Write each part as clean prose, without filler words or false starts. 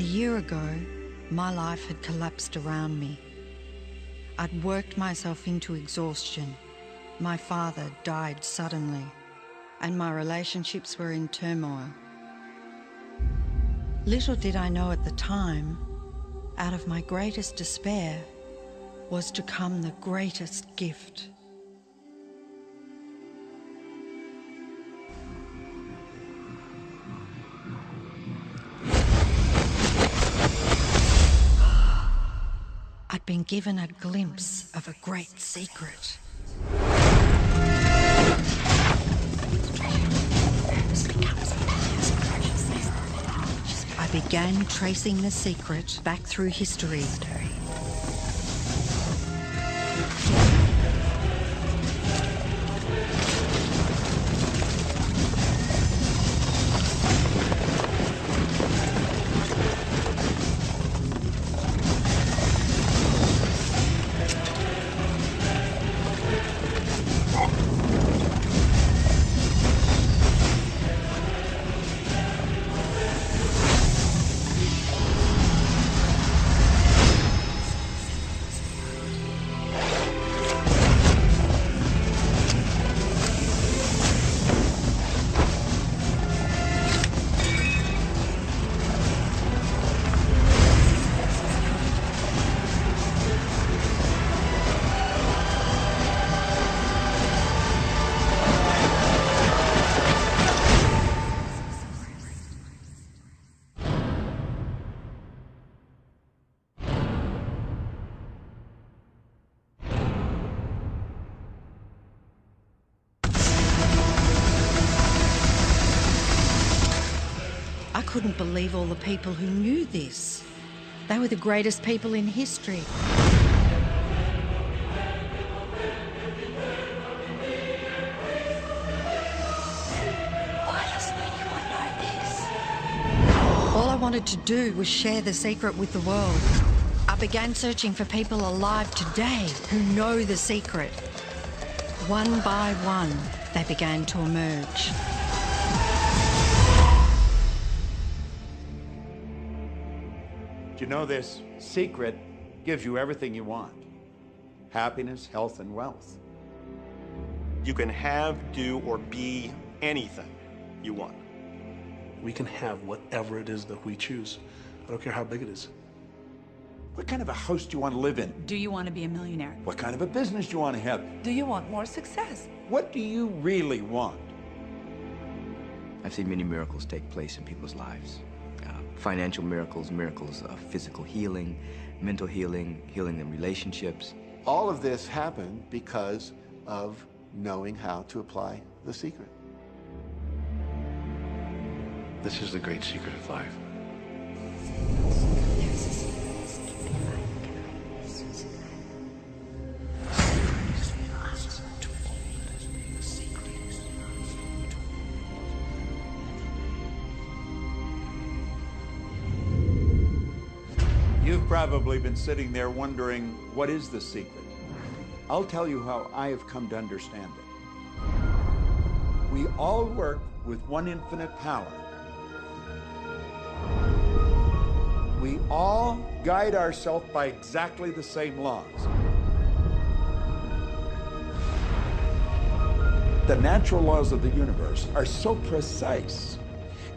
year ago, my life had collapsed around me. I'd worked myself into exhaustion. My father died suddenly, and my relationships were in turmoil. Little did I know at the time, out of my greatest despair was to come the greatest gift. I'd been given a glimpse of a great secret. I began tracing the secret back through history. I couldn't believe all the people who knew this. They were the greatest people in history. Why doesn't anyone know this? All I wanted to do was share the secret with the world. I began searching for people alive today who know the secret. One by one, they began to emerge. You know, this secret gives you everything you want. Happiness, health, and wealth. You can have, do, or be anything you want. We can have whatever it is that we choose. I don't care how big it is. What kind of a house do you want to live in? Do you want to be a millionaire? What kind of a business do you want to have? Do you want more success? What do you really want? I've seen many miracles take place in people's lives. Financial miracles, miracles of physical healing, mental healing, healing in relationships. All of this happened because of knowing how to apply the secret. This is the great secret of life. You've probably been sitting there wondering, what is the secret? I'll tell you how I have come to understand it. We all work with one infinite power. We all guide ourselves by exactly the same laws. The natural laws of the universe are so precise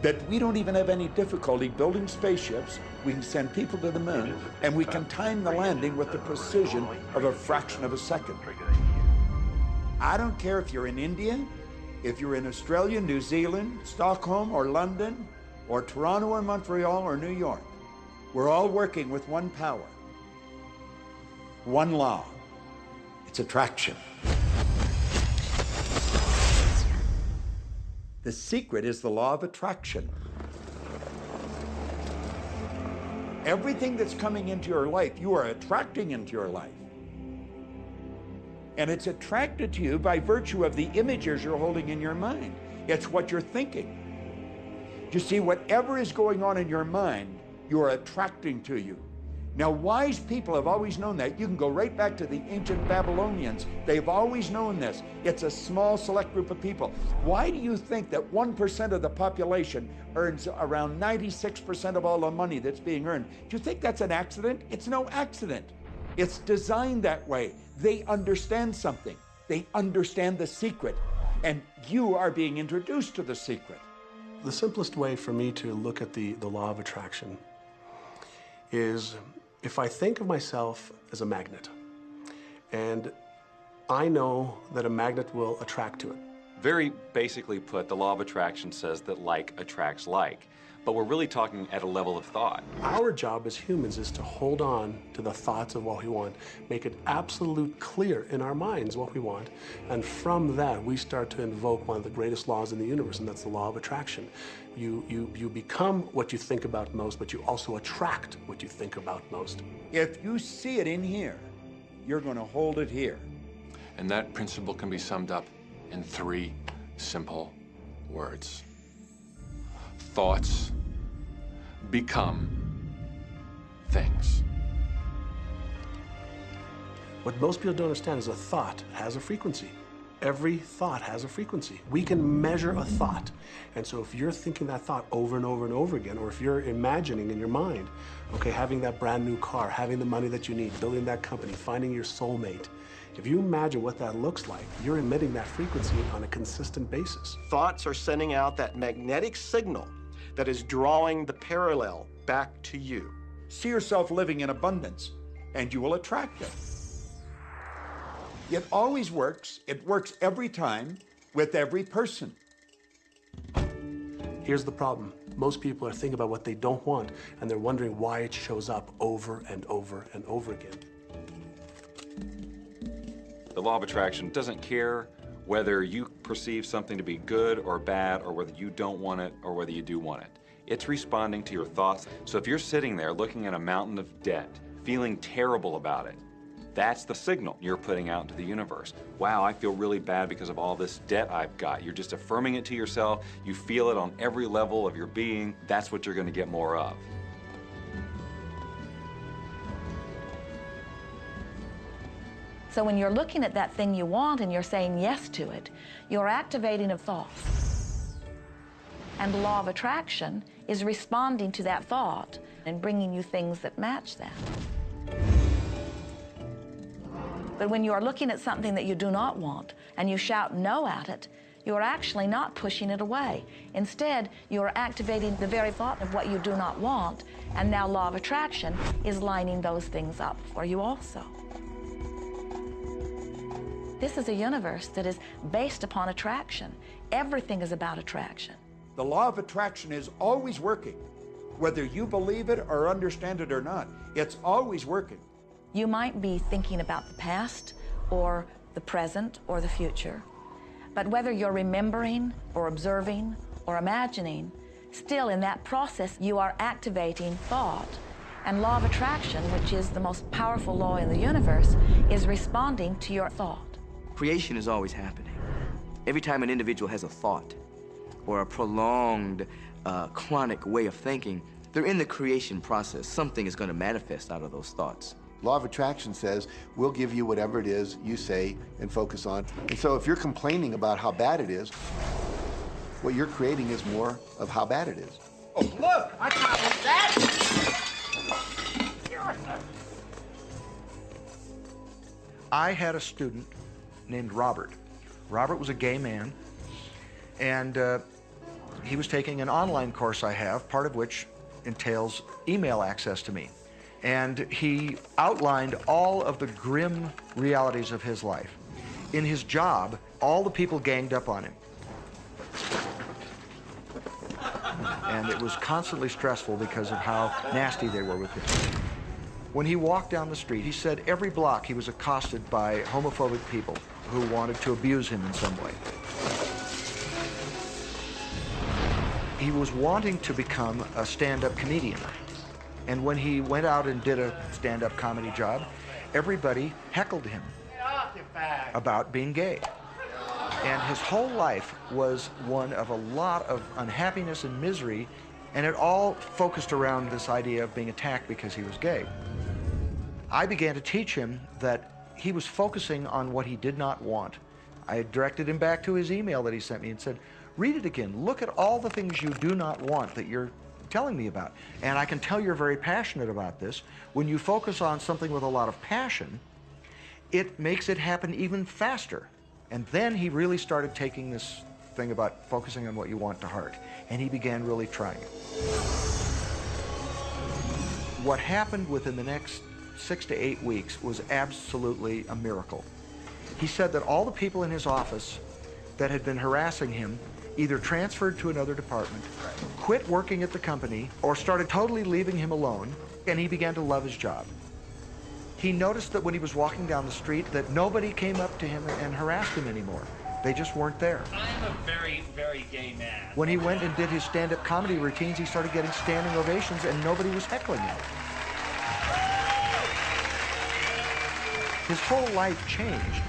that we don't even have any difficulty building spaceships. We can send people to the moon, and we can time the landing with the precision of a fraction of a second. I don't care if you're in India, if you're in Australia, New Zealand, Stockholm, or London, or Toronto, or Montreal, or New York. We're all working with one power, one law. It's attraction. The secret is the law of attraction. Everything that's coming into your life, you are attracting into your life. And it's attracted to you by virtue of the images you're holding in your mind. It's what you're thinking. You see, whatever is going on in your mind, you are attracting to you. Now, wise people have always known that. You can go right back to the ancient Babylonians. They've always known this. It's a small, select group of people. Why do you think that 1% of the population earns around 96% of all the money that's being earned? Do you think that's an accident? It's no accident. It's designed that way. They understand something. They understand the secret. And you are being introduced to the secret. The simplest way for me to look at the law of attraction is if I think of myself as a magnet, and I know that a magnet will attract to it. Very basically put, the law of attraction says that like attracts like, but we're really talking at a level of thought. Our job as humans is to hold on to the thoughts of what we want, make it absolute clear in our minds what we want, and from that we start to invoke one of the greatest laws in the universe, and that's the law of attraction. You become what you think about most, but you also attract what you think about most. If you see it in here, you're going to hold it here. And that principle can be summed up in 3 simple words. Thoughts become things. What most people don't understand is a thought has a frequency. Every thought has a frequency. We can measure a thought. And so if you're thinking that thought over and over and over again, or if you're imagining in your mind, okay, having that brand new car, having the money that you need, building that company, finding your soulmate, if you imagine what that looks like, you're emitting that frequency on a consistent basis. Thoughts are sending out that magnetic signal that is drawing the parallel back to you. See yourself living in abundance, and you will attract it. It always works. It works every time with every person. Here's the problem. Most people are thinking about what they don't want, and they're wondering why it shows up over and over and over again. The law of attraction doesn't care whether you perceive something to be good or bad, or whether you don't want it or whether you do want it. It's responding to your thoughts. So if you're sitting there looking at a mountain of debt, feeling terrible about it, that's the signal you're putting out into the universe. Wow, I feel really bad because of all this debt I've got. You're just affirming it to yourself. You feel it on every level of your being. That's what you're going to get more of. So when you're looking at that thing you want and you're saying yes to it, you're activating a thought. And the law of attraction is responding to that thought and bringing you things that match that. But when you are looking at something that you do not want and you shout no at it, you are actually not pushing it away. Instead, you are activating the very thought of what you do not want, and now law of attraction is lining those things up for you also. This is a universe that is based upon attraction. Everything is about attraction. The law of attraction is always working. Whether you believe it or understand it or not, it's always working. You might be thinking about the past or the present or the future, but whether you're remembering or observing or imagining, still in that process you are activating thought. And law of attraction, which is the most powerful law in the universe, is responding to your thought. Creation is always happening. Every time an individual has a thought or a prolonged, chronic way of thinking, they're in the creation process. Something is going to manifest out of those thoughts. Law of attraction says, we'll give you whatever it is you say and focus on. And so if you're complaining about how bad it is, what you're creating is more of how bad it is. Oh, look, I got that. I had a student named Robert. Robert was a gay man, and he was taking an online course I have, part of which entails email access to me. And he outlined all of the grim realities of his life. In his job, all the people ganged up on him. And it was constantly stressful because of how nasty they were with him. When he walked down the street, he said every block he was accosted by homophobic people who wanted to abuse him in some way. He was wanting to become a stand-up comedian. And when he went out and did a stand-up comedy job, everybody heckled him about being gay. And his whole life was one of a lot of unhappiness and misery, and it all focused around this idea of being attacked because he was gay. I began to teach him that he was focusing on what he did not want. I directed him back to his email that he sent me and said, read it again. Look at all the things you do not want that you're telling me about. And I can tell you're very passionate about this. When you focus on something with a lot of passion, it makes it happen even faster. And then he really started taking this thing about focusing on what you want to heart. And he began really trying it. What happened within the next 6 to 8 weeks was absolutely a miracle. He said that all the people in his office that had been harassing him either transferred to another department, quit working at the company, or started totally leaving him alone, and he began to love his job. He noticed that when he was walking down the street that nobody came up to him and harassed him anymore. They just weren't there. I'm a very, very gay man. When he went and did his stand-up comedy routines, he started getting standing ovations and nobody was heckling him. His whole life changed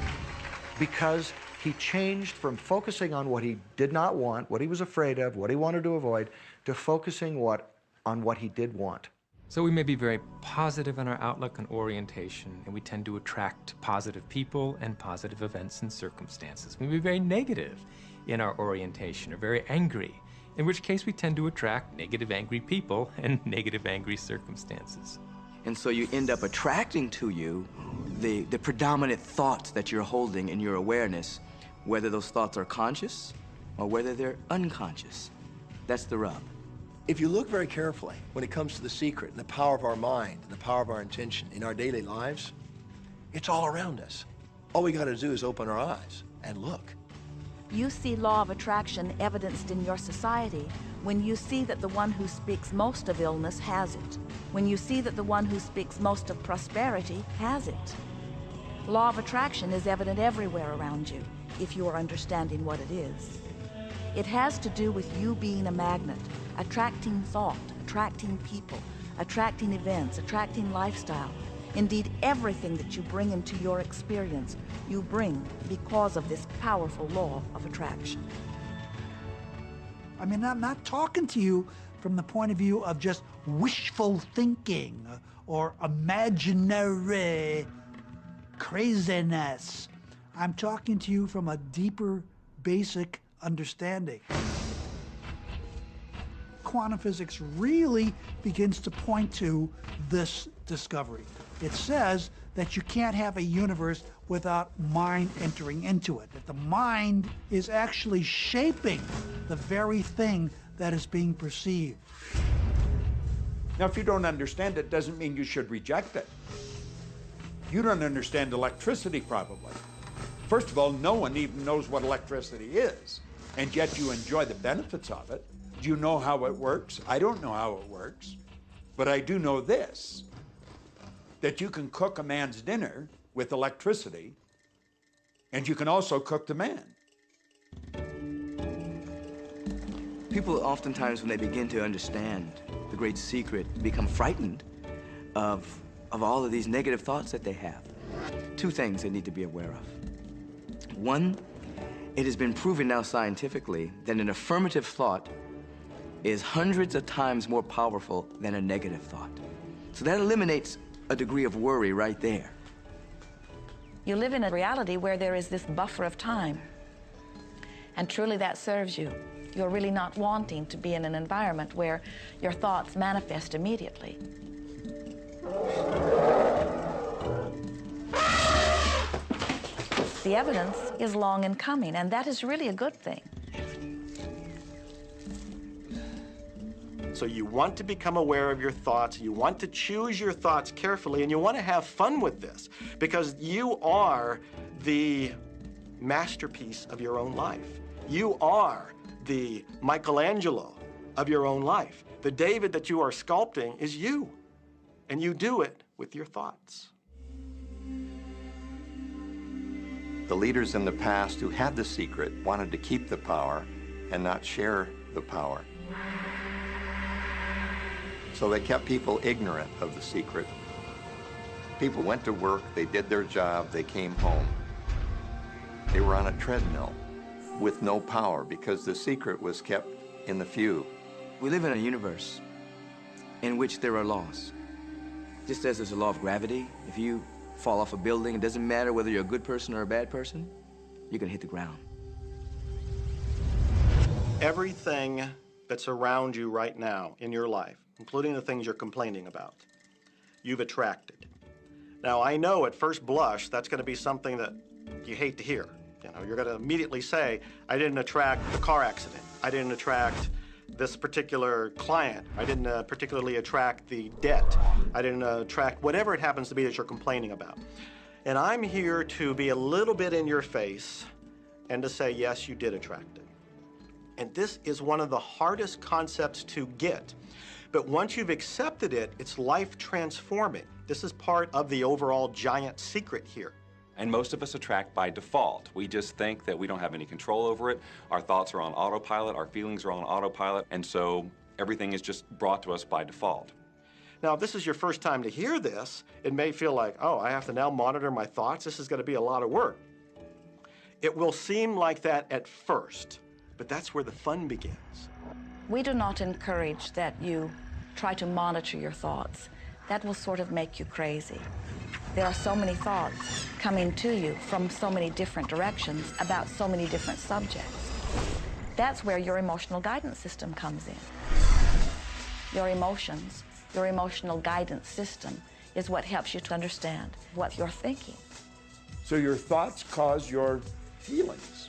because he changed from focusing on what he did not want, what he was afraid of, what he wanted to avoid, to focusing on what he did want. So we may be very positive in our outlook and orientation, and we tend to attract positive people and positive events and circumstances. We may be very negative in our orientation, or very angry, in which case we tend to attract negative, angry people and negative, angry circumstances. And so you end up attracting to you the predominant thoughts that you're holding in your awareness, whether those thoughts are conscious or whether they're unconscious. That's the rub. If you look very carefully when it comes to the secret and the power of our mind and the power of our intention in our daily lives, it's all around us. All we got to do is open our eyes and look. You see law of attraction evidenced in your society when you see that the one who speaks most of illness has it, when you see that the one who speaks most of prosperity has it. Law of attraction is evident everywhere around you if you are understanding what it is. It has to do with you being a magnet, attracting thought, attracting people, attracting events, attracting lifestyle. Indeed, everything that you bring into your experience, you bring because of this powerful law of attraction. I mean, I'm not talking to you from the point of view of just wishful thinking or imaginary craziness. I'm talking to you from a deeper, basic understanding. Quantum physics really begins to point to this discovery. It says that you can't have a universe without mind entering into it, that the mind is actually shaping the very thing that is being perceived. Now, if you don't understand it, doesn't mean you should reject it. You don't understand electricity, probably. First of all, no one even knows what electricity is, and yet you enjoy the benefits of it. Do you know how it works? I don't know how it works, but I do know this, that you can cook a man's dinner with electricity, and you can also cook the man. People oftentimes, when they begin to understand the great secret, become frightened of all of these negative thoughts that they have. Two things they need to be aware of. One, it has been proven now scientifically that an affirmative thought is hundreds of times more powerful than a negative thought. So that eliminates a degree of worry right there. You live in a reality where there is this buffer of time, and truly that serves you. You're really not wanting to be in an environment where your thoughts manifest immediately. The evidence is long in coming, and that is really a good thing. So you want to become aware of your thoughts, you want to choose your thoughts carefully, and you want to have fun with this because you are the masterpiece of your own life. You are the Michelangelo of your own life. The David that you are sculpting is you, and you do it with your thoughts. The leaders in the past who had the secret wanted to keep the power and not share the power. So they kept people ignorant of the secret. People went to work, they did their job, they came home. They were on a treadmill with no power because the secret was kept in the few. We live in a universe in which there are laws. Just as there's a law of gravity, if you fall off a building, it doesn't matter whether you're a good person or a bad person, you're gonna hit the ground. Everything that's around you right now in your life, including the things you're complaining about, you've attracted. Now, I know at first blush that's going to be something that you hate to hear. You know, you're going to immediately say, I didn't attract the car accident. I didn't attract this particular client. I didn't particularly attract the debt. I didn't attract whatever it happens to be that you're complaining about. And I'm here to be a little bit in your face and to say, yes, you did attract it. And this is one of the hardest concepts to get. But once you've accepted it, it's life transforming. This is part of the overall giant secret here. And most of us attract by default. We just think that we don't have any control over it. Our thoughts are on autopilot, our feelings are on autopilot, and so everything is just brought to us by default. Now, if this is your first time to hear this, it may feel like, oh, I have to now monitor my thoughts. This is going to be a lot of work. It will seem like that at first, but that's where the fun begins. We do not encourage that you try to monitor your thoughts. That will sort of make you crazy. There are so many thoughts coming to you from so many different directions about so many different subjects. That's where your emotional guidance system comes in. Your emotions, your emotional guidance system is what helps you to understand what you're thinking. So your thoughts cause your feelings.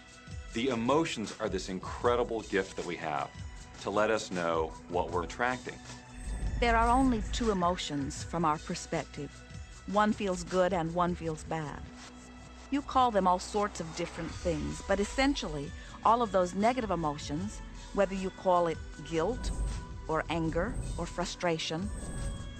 The emotions are this incredible gift that we have to let us know what we're attracting. There are only two emotions from our perspective. One feels good and one feels bad. You call them all sorts of different things, but essentially, all of those negative emotions, whether you call it guilt or anger or frustration,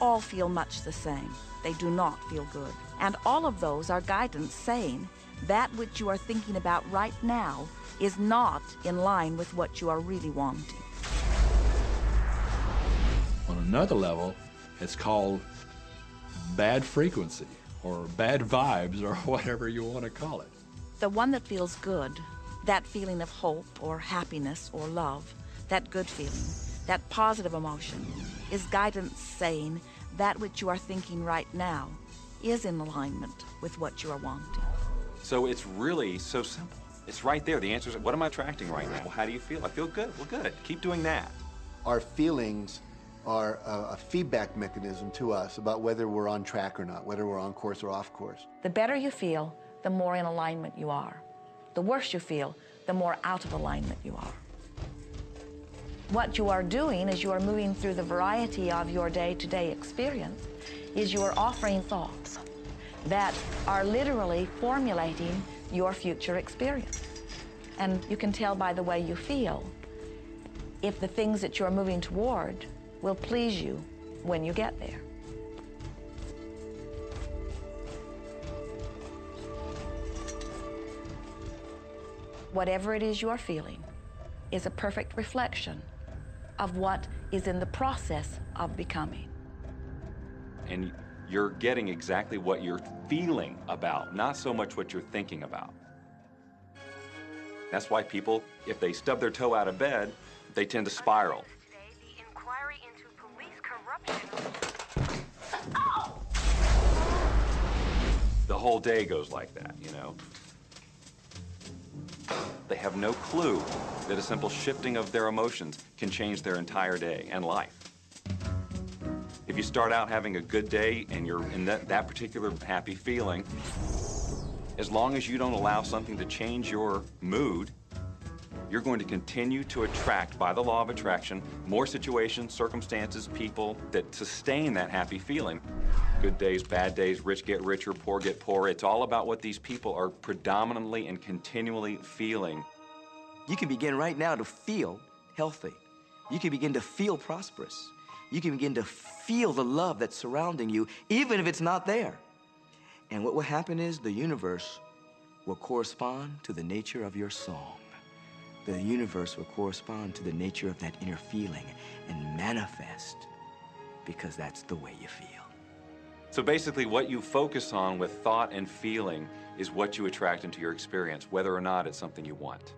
all feel much the same. They do not feel good. And all of those are guidance saying that which you are thinking about right now is not in line with what you are really wanting. On another level, it's called bad frequency or bad vibes or whatever you want to call it. The one that feels good, that feeling of hope or happiness or love, that good feeling, that positive emotion, is guidance saying that which you are thinking right now is in alignment with what you are wanting. So it's really so simple. It's right there. The answer is, what am I attracting right now? Well, how do you feel? I feel good. Well, good. Keep doing that. Our feelings are a feedback mechanism to us about whether we're on track or not, whether we're on course or off course. The better you feel, the more in alignment you are. The worse you feel, the more out of alignment you are. What you are doing as you are moving through the variety of your day-to-day experience is you are offering thoughts that are literally formulating your future experience. And you can tell by the way you feel if the things that you're moving toward will please you when you get there. Whatever it is you are feeling is a perfect reflection of what is in the process of becoming. And you're getting exactly what you're feeling about, not so much what you're thinking about. That's why people, if they stub their toe out of bed, they tend to spiral. The whole day goes like that, you know? They have no clue that a simple shifting of their emotions can change their entire day and life. If you start out having a good day and you're in that particular happy feeling, as long as you don't allow something to change your mood, you're going to continue to attract, by the law of attraction, more situations, circumstances, people that sustain that happy feeling. Good days, bad days, rich get richer, poor get poorer. It's all about what these people are predominantly and continually feeling. You can begin right now to feel healthy. You can begin to feel prosperous. You can begin to feel the love that's surrounding you, even if it's not there. And what will happen is the universe will correspond to the nature of your song. The universe will correspond to the nature of that inner feeling and manifest, because that's the way you feel. So basically, what you focus on with thought and feeling is what you attract into your experience, whether or not it's something you want.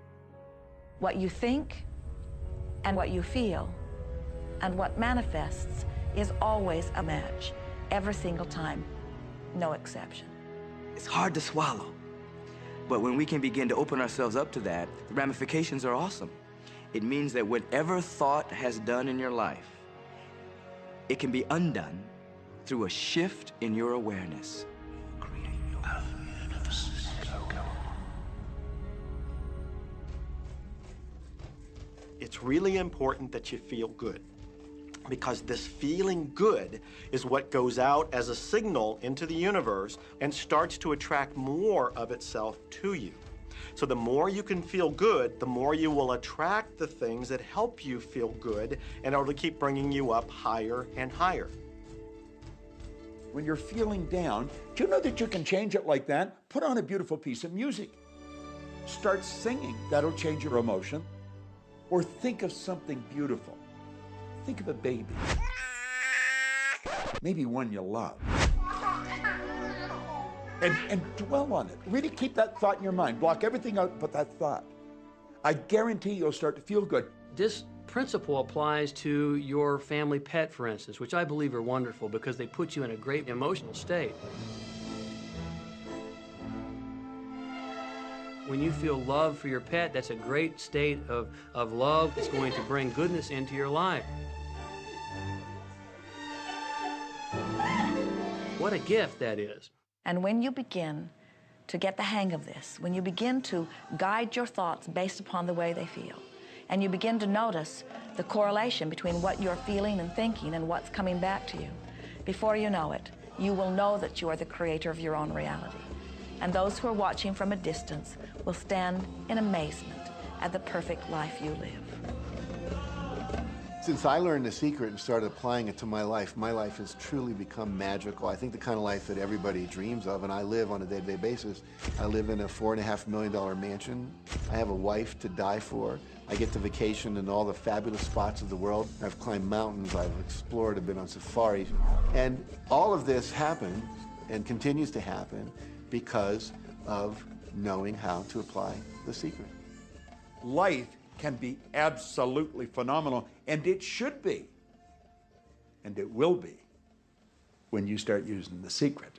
What you think and what you feel and what manifests is always a match. every single time, no exception. It's hard to swallow. But when we can begin to open ourselves up to that, the ramifications are awesome. It means that whatever thought has done in your life, it can be undone through a shift in your awareness. It's really important that you feel good, because this feeling good is what goes out as a signal into the universe and starts to attract more of itself to you. So the more you can feel good, the more you will attract the things that help you feel good, and it'll keep bringing you up higher and higher. When you're feeling down, do you know that you can change it like that? Put on a beautiful piece of music. Start singing. That'll change your emotion. Or think of something beautiful. Think of a baby. Maybe one you love. And dwell on it. Really keep that thought in your mind. Block everything out but that thought. I guarantee you'll start to feel good. This principle applies to your family pet, for instance, which I believe are wonderful because they put you in a great emotional state. When you feel love for your pet, that's a great state of love that's going to bring goodness into your life. What a gift that is. And when you begin to get the hang of this, when you begin to guide your thoughts based upon the way they feel, and you begin to notice the correlation between what you're feeling and thinking and what's coming back to you, before you know it, you will know that you are the creator of your own reality. And those who are watching from a distance will stand in amazement at the perfect life you live. Since I learned the secret and started applying it to my life has truly become magical. I think the kind of life that everybody dreams of, and I live on a day-to-day basis. I live in a $4.5 million mansion. I have a wife to die for. I get to vacation in all the fabulous spots of the world. I've climbed mountains, I've explored, I've been on safaris. And all of this happened and continues to happen because of knowing how to apply the secret. Life can be absolutely phenomenal, and it should be, and it will be, when you start using the secret.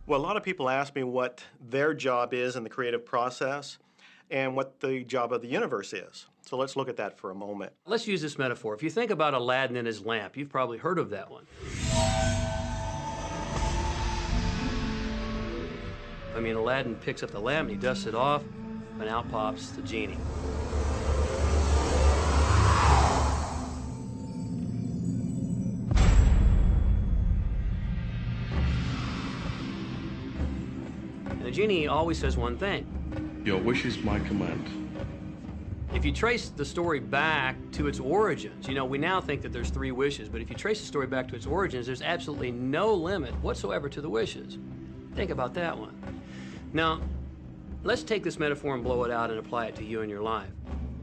Well, a lot of people ask me what their job is in the creative process and what the job of the universe is. So let's look at that for a moment. Let's use this metaphor. If you think about Aladdin and his lamp, you've probably heard of that one. I mean, Aladdin picks up the lamp and he dusts it off, and out pops the genie. And the genie always says one thing. Your wish is my command. If you trace the story back to its origins, you know, we now think that there's 3 wishes, but if you trace the story back to its origins, there's absolutely no limit whatsoever to the wishes. Think about that one. Now, let's take this metaphor and blow it out and apply it to you in your life.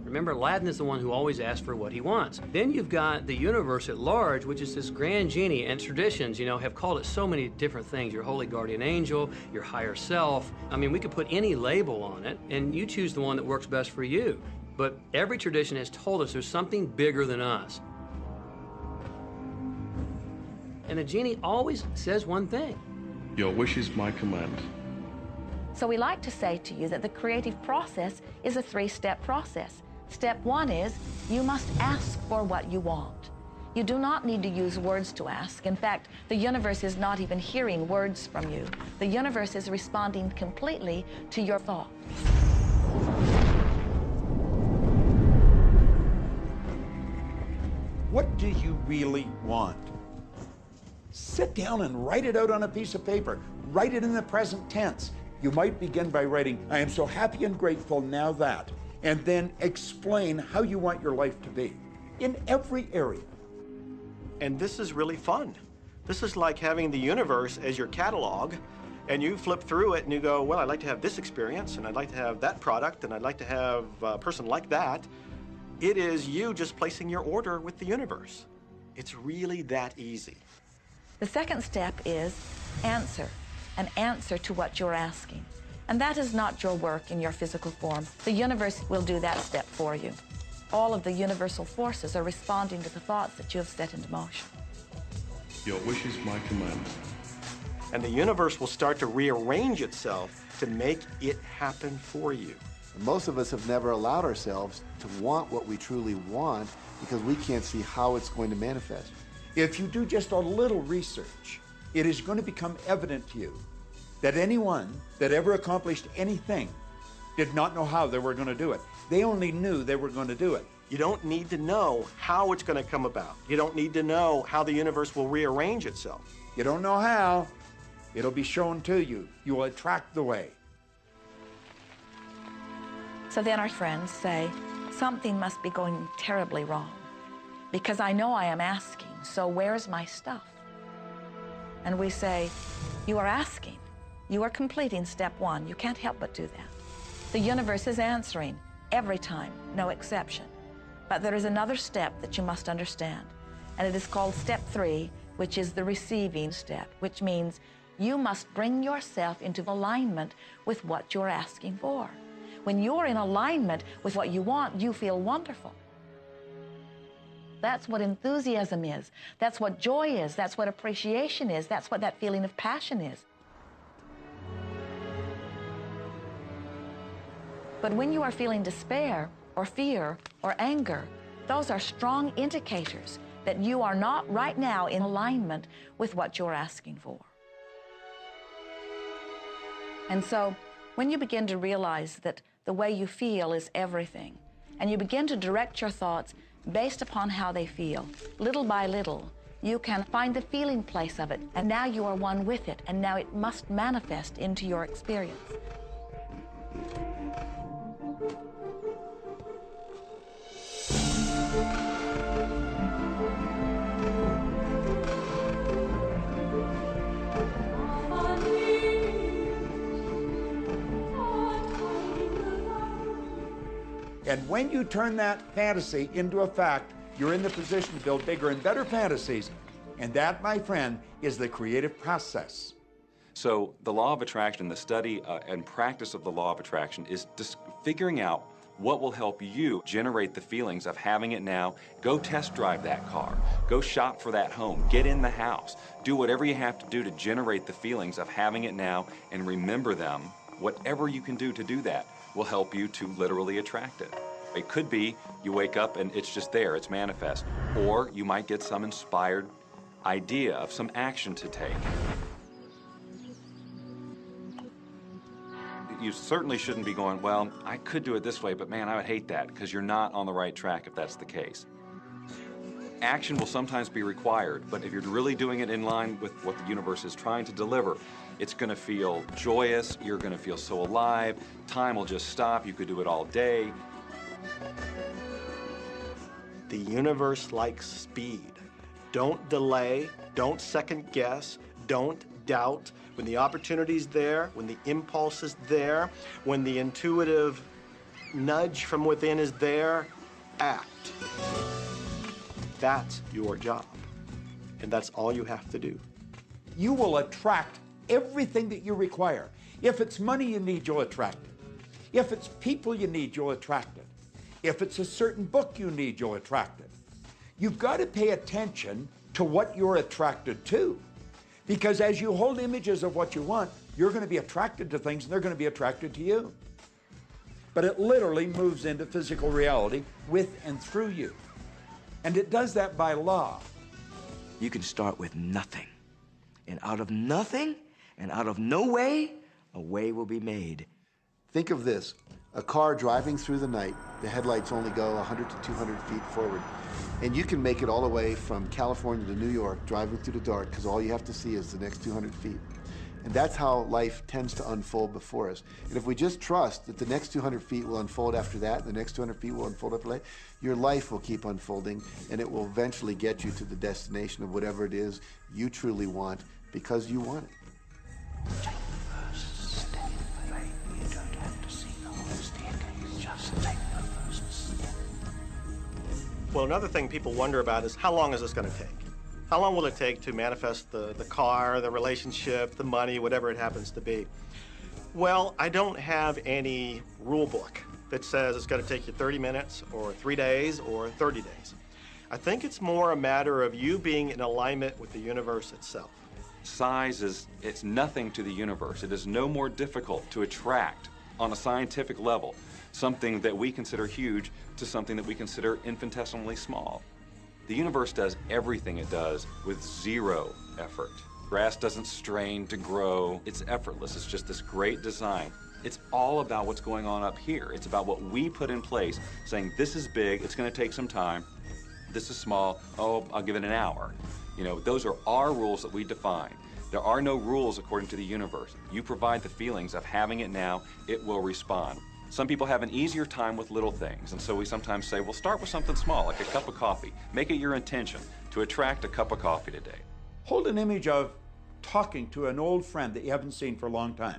Remember, Aladdin is the one who always asks for what he wants. Then you've got the universe at large, which is this grand genie, and traditions, you know, have called it so many different things. Your holy guardian angel, your higher self. I mean, we could put any label on it, and you choose the one that works best for you. But every tradition has told us there's something bigger than us. And the genie always says one thing. Your wish is my command. So we like to say to you that the creative process is a 3-step process. Step 1 is you must ask for what you want. You do not need to use words to ask. In fact, the universe is not even hearing words from you. The universe is responding completely to your thought. What do you really want? Sit down and write it out on a piece of paper. Write it in the present tense. You might begin by writing, I am so happy and grateful now that, and then explain how you want your life to be in every area. And this is really fun. This is like having the universe as your catalog, and you flip through it and you go, well, I'd like to have this experience, and I'd like to have that product, and I'd like to have a person like that. It is you just placing your order with the universe. It's really that easy. The second step is answer, an answer to what you're asking. And that is not your work in your physical form. The universe will do that step for you. All of the universal forces are responding to the thoughts that you have set into motion. Your wish is my command. And the universe will start to rearrange itself to make it happen for you. Most of us have never allowed ourselves to want what we truly want because we can't see how it's going to manifest. If you do just a little research, it is going to become evident to you that anyone that ever accomplished anything did not know how they were going to do it. They only knew they were going to do it. You don't need to know how it's going to come about. You don't need to know how the universe will rearrange itself. You don't know how, it'll be shown to you. You will attract the way. So then our friends say, something must be going terribly wrong because I know I am asking, so where's my stuff? And we say, you are asking. You are completing step one. You can't help but do that. The universe is answering every time, no exception. But there is another step that you must understand, and it is called step 3, which is the receiving step, which means you must bring yourself into alignment with what you're asking for. When you're in alignment with what you want, you feel wonderful. That's what enthusiasm is. That's what joy is. That's what appreciation is. That's what that feeling of passion is. But when you are feeling despair or fear or anger, those are strong indicators that you are not right now in alignment with what you're asking for. And so when you begin to realize that the way you feel is everything, and you begin to direct your thoughts based upon how they feel, little by little, you can find the feeling place of it, and now you are one with it, and now it must manifest into your experience. And when you turn that fantasy into a fact, you're in the position to build bigger and better fantasies. And that, my friend, is the creative process. So the law of attraction, the study and practice of the law of attraction is just figuring out what will help you generate the feelings of having it now. Go test drive that car. Go shop for that home. Get in the house. Do whatever you have to do to generate the feelings of having it now and remember them. Whatever you can do to do that will help you to literally attract it. It could be you wake up and it's just there, it's manifest. Or you might get some inspired idea of some action to take. You certainly shouldn't be going, well, I could do it this way, but man, I would hate that, because you're not on the right track if that's the case. Action will sometimes be required, but if you're really doing it in line with what the universe is trying to deliver, it's going to feel joyous, you're going to feel so alive, time will just stop, you could do it all day. The universe likes speed. Don't delay, don't second guess, don't doubt. When the opportunity's there, when the impulse is there, when the intuitive nudge from within is there, act. That's your job. And that's all you have to do. You will attract everything that you require. If it's money you need, you'll attract it. If it's people you need, you'll attract it. If it's a certain book you need, you'll attract it. You've got to pay attention to what you're attracted to. Because as you hold images of what you want, you're going to be attracted to things and they're going to be attracted to you. But it literally moves into physical reality with and through you. And it does that by law. You can start with nothing. And out of nothing, and out of no way, a way will be made. Think of this, a car driving through the night, the headlights only go 100 to 200 feet forward. And you can make it all the way from California to New York, driving through the dark, because all you have to see is the next 200 feet. And that's how life tends to unfold before us. And if we just trust that the next 200 feet will unfold after that, and the next 200 feet will unfold after that, your life will keep unfolding, and it will eventually get you to the destination of whatever it is you truly want, because you want it. Well, another thing people wonder about is how long is this going to take? How long will it take to manifest the car, the relationship, the money, whatever it happens to be? Well, I don't have any rule book that says it's going to take you 30 minutes or 3 days or 30 days. I think it's more a matter of you being in alignment with the universe itself. Size it's nothing to the universe. It is no more difficult to attract on a scientific level something that we consider huge to something that we consider infinitesimally small. The universe does everything it does with zero effort. Grass doesn't strain to grow. It's effortless. It's just this great design. It's all about what's going on up here. It's about what we put in place, saying this is big, it's going to take some time. This is small, oh, I'll give it an hour. You know, those are our rules that we define. There are no rules according to the universe. You provide the feelings of having it now, it will respond. Some people have an easier time with little things, and so we sometimes say, well, start with something small, like a cup of coffee. Make it your intention to attract a cup of coffee today. Hold an image of talking to an old friend that you haven't seen for a long time.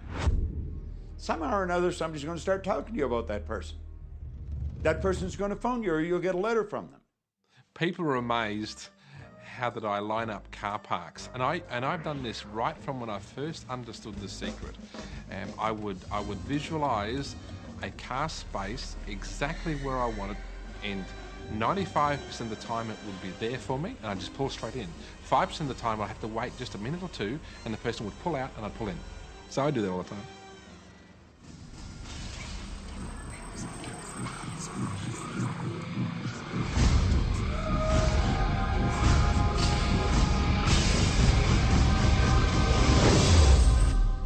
Somehow or another, somebody's going to start talking to you about that person. That person's going to phone you, or you'll get a letter from them. People are amazed how that I line up car parks, and I've done this right from when I first understood the secret. I would visualize a car space exactly where I wanted, and 95% of the time it would be there for me, and I'd just pull straight in. 5% of the time I'd have to wait just a minute or two, and the person would pull out and I'd pull in. So I do that all the time.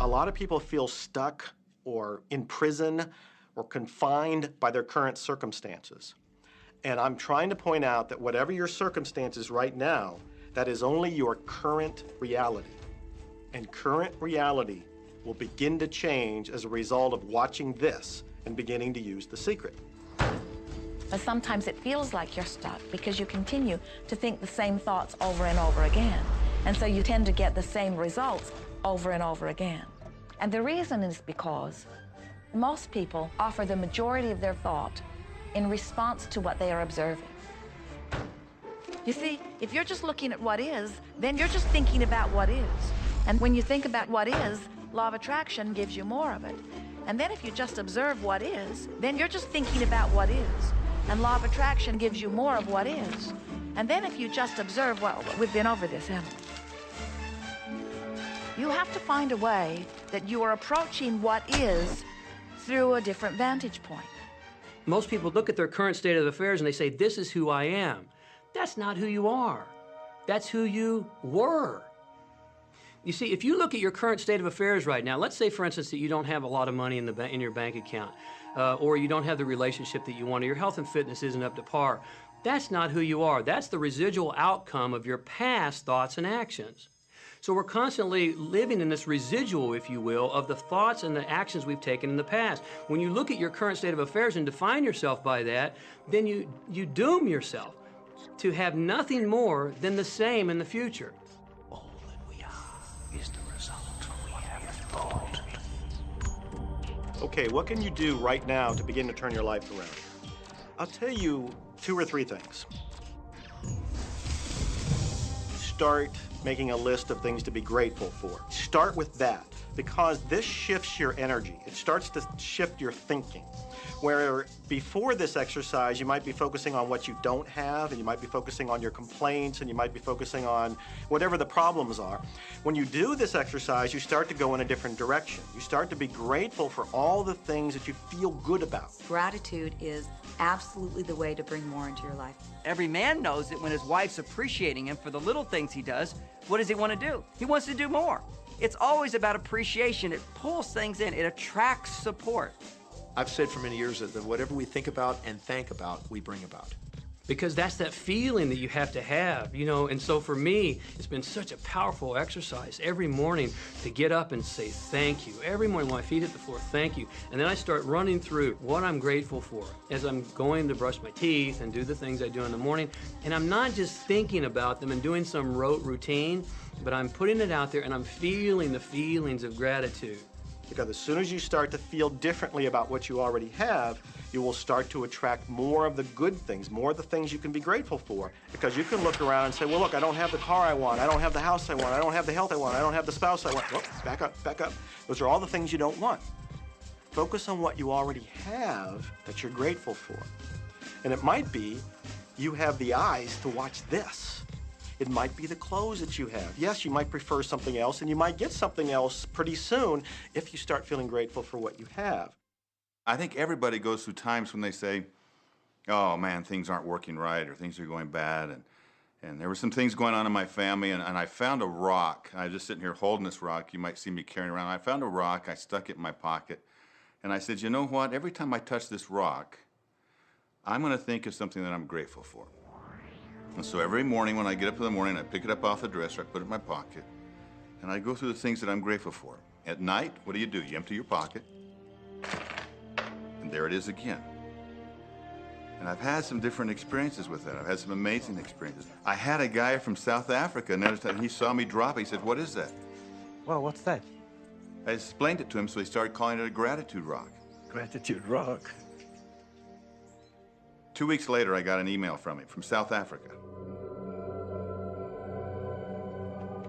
A lot of people feel stuck or in prison or confined by their current circumstances. And I'm trying to point out that whatever your circumstances right now, that is only your current reality. And current reality will begin to change as a result of watching this and beginning to use the secret. But sometimes it feels like you're stuck because you continue to think the same thoughts over and over again. And so you tend to get the same results over and over again. And the reason is because most people offer the majority of their thought in response to what they are observing. You see, if you're just looking at what is, then you're just thinking about what is. And when you think about what is, law of attraction gives you more of it. And then if you just observe what is, then you're just thinking about what is. And law of attraction gives you more of what is. And then if you just observe, well, we've been over this, haven't we? You have to find a way that you are approaching what is through a different vantage point. Most people look at their current state of affairs and they say, this is who I am. That's not who you are. That's who you were. You see, if you look at your current state of affairs right now, let's say, for instance, that you don't have a lot of money in your bank account, or you don't have the relationship that you want, or your health and fitness isn't up to par. That's not who you are. That's the residual outcome of your past thoughts and actions. So we're constantly living in this residual, if you will, of the thoughts and the actions we've taken in the past. When you look at your current state of affairs and define yourself by that, then you doom yourself to have nothing more than the same in the future. All that we are is the result of what we have thought. Okay, what can you do right now to begin to turn your life around? I'll tell you 2 or 3 things. Start making a list of things to be grateful for. Start with that, because this shifts your energy. It starts to shift your thinking. Where before this exercise, you might be focusing on what you don't have, and you might be focusing on your complaints, and you might be focusing on whatever the problems are. When you do this exercise, you start to go in a different direction. You start to be grateful for all the things that you feel good about. Gratitude is absolutely the way to bring more into your life. Every man knows that when his wife's appreciating him for the little things he does, what does he want to do? He wants to do more. It's always about appreciation. It pulls things in. It attracts support. I've said for many years that whatever we think about and thank about, we bring about. Because that's that feeling that you have to have, you know. And so for me, it's been such a powerful exercise every morning to get up and say thank you. Every morning when my feet hit the floor, thank you. And then I start running through what I'm grateful for as I'm going to brush my teeth and do the things I do in the morning. And I'm not just thinking about them and doing some rote routine, but I'm putting it out there and I'm feeling the feelings of gratitude. Because as soon as you start to feel differently about what you already have, you will start to attract more of the good things, more of the things you can be grateful for. Because you can look around and say, well, look, I don't have the car I want, I don't have the house I want, I don't have the health I want, I don't have the spouse I want. Whoop, back up, back up. Those are all the things you don't want. Focus on what you already have that you're grateful for. And it might be you have the eyes to watch this. It might be the clothes that you have. Yes, you might prefer something else, and you might get something else pretty soon if you start feeling grateful for what you have. I think everybody goes through times when they say, oh man, things aren't working right, or things are going bad, and there were some things going on in my family, and I found a rock. I was just sitting here holding this rock. You might see me carrying around. I found a rock, I stuck it in my pocket, and I said, you know what, every time I touch this rock, I'm gonna think of something that I'm grateful for. And so every morning when I get up in the morning, I pick it up off the dresser, I put it in my pocket, and I go through the things that I'm grateful for. At night, what do? You empty your pocket, and there it is again. And I've had some different experiences with that. I've had some amazing experiences. I had a guy from South Africa, and he saw me drop it. He said, what is that? Well, what's that? I explained it to him, so he started calling it a gratitude rock. Gratitude rock. 2 weeks later, I got an email from him from South Africa.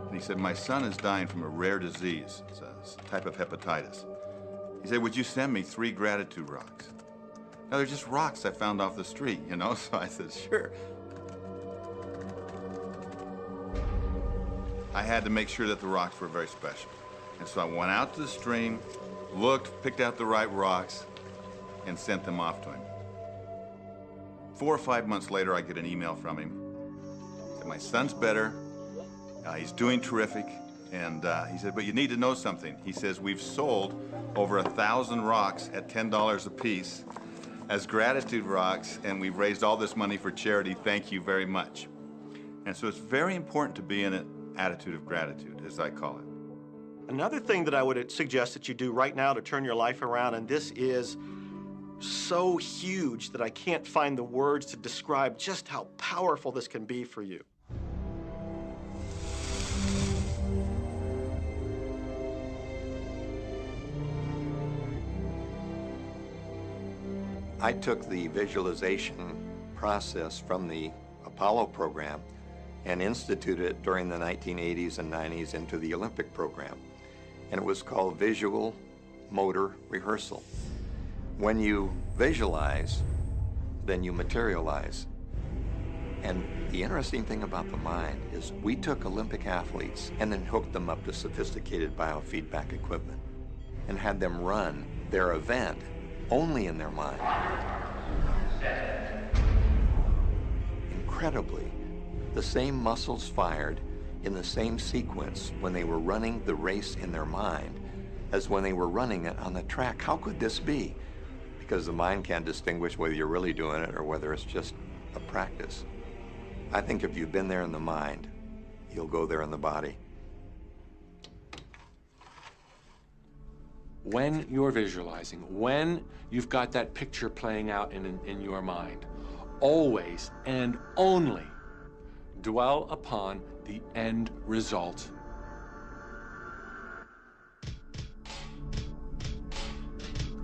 And he said, my son is dying from a rare disease. It's a type of hepatitis. He said, would you send me 3 gratitude rocks? Now, they're just rocks I found off the street, you know? So I said, sure. I had to make sure that the rocks were very special. And so I went out to the stream, looked, picked out the right rocks, and sent them off to him. 4 or 5 months later, I get an email from him. He said, my son's better. He's doing terrific. And he said, but you need to know something. He says, we've sold over 1,000 rocks at $10 a piece as gratitude rocks, and we've raised all this money for charity. Thank you very much. And so it's very important to be in an attitude of gratitude, as I call it. Another thing that I would suggest that you do right now to turn your life around, and this is so huge that I can't find the words to describe just how powerful this can be for you. I took the visualization process from the Apollo program and instituted it during the 1980s and 90s into the Olympic program. And it was called visual motor rehearsal. When you visualize, then you materialize. And the interesting thing about the mind is we took Olympic athletes and then hooked them up to sophisticated biofeedback equipment and had them run their event only in their mind. Incredibly, the same muscles fired in the same sequence when they were running the race in their mind as when they were running it on the track. How could this be? Because the mind can't distinguish whether you're really doing it or whether it's just a practice. I think if you've been there in the mind, you'll go there in the body. When you're visualizing, when you've got that picture playing out in your mind, always and only dwell upon the end result.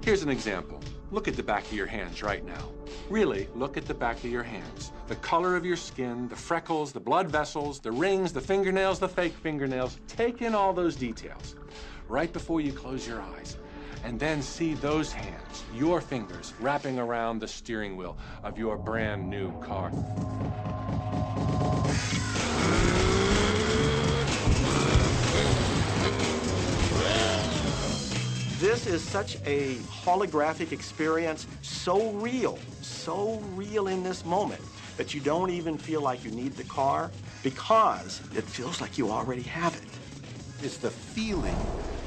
Here's an example. Look at the back of your hands right now. Really, look at the back of your hands. The color of your skin, the freckles, the blood vessels, the rings, the fingernails, the fake fingernails. Take in all those details right before you close your eyes. And then see those hands, your fingers, wrapping around the steering wheel of your brand new car. This is such a holographic experience, so real in this moment, that you don't even feel like you need the car because it feels like you already have it. It's the feeling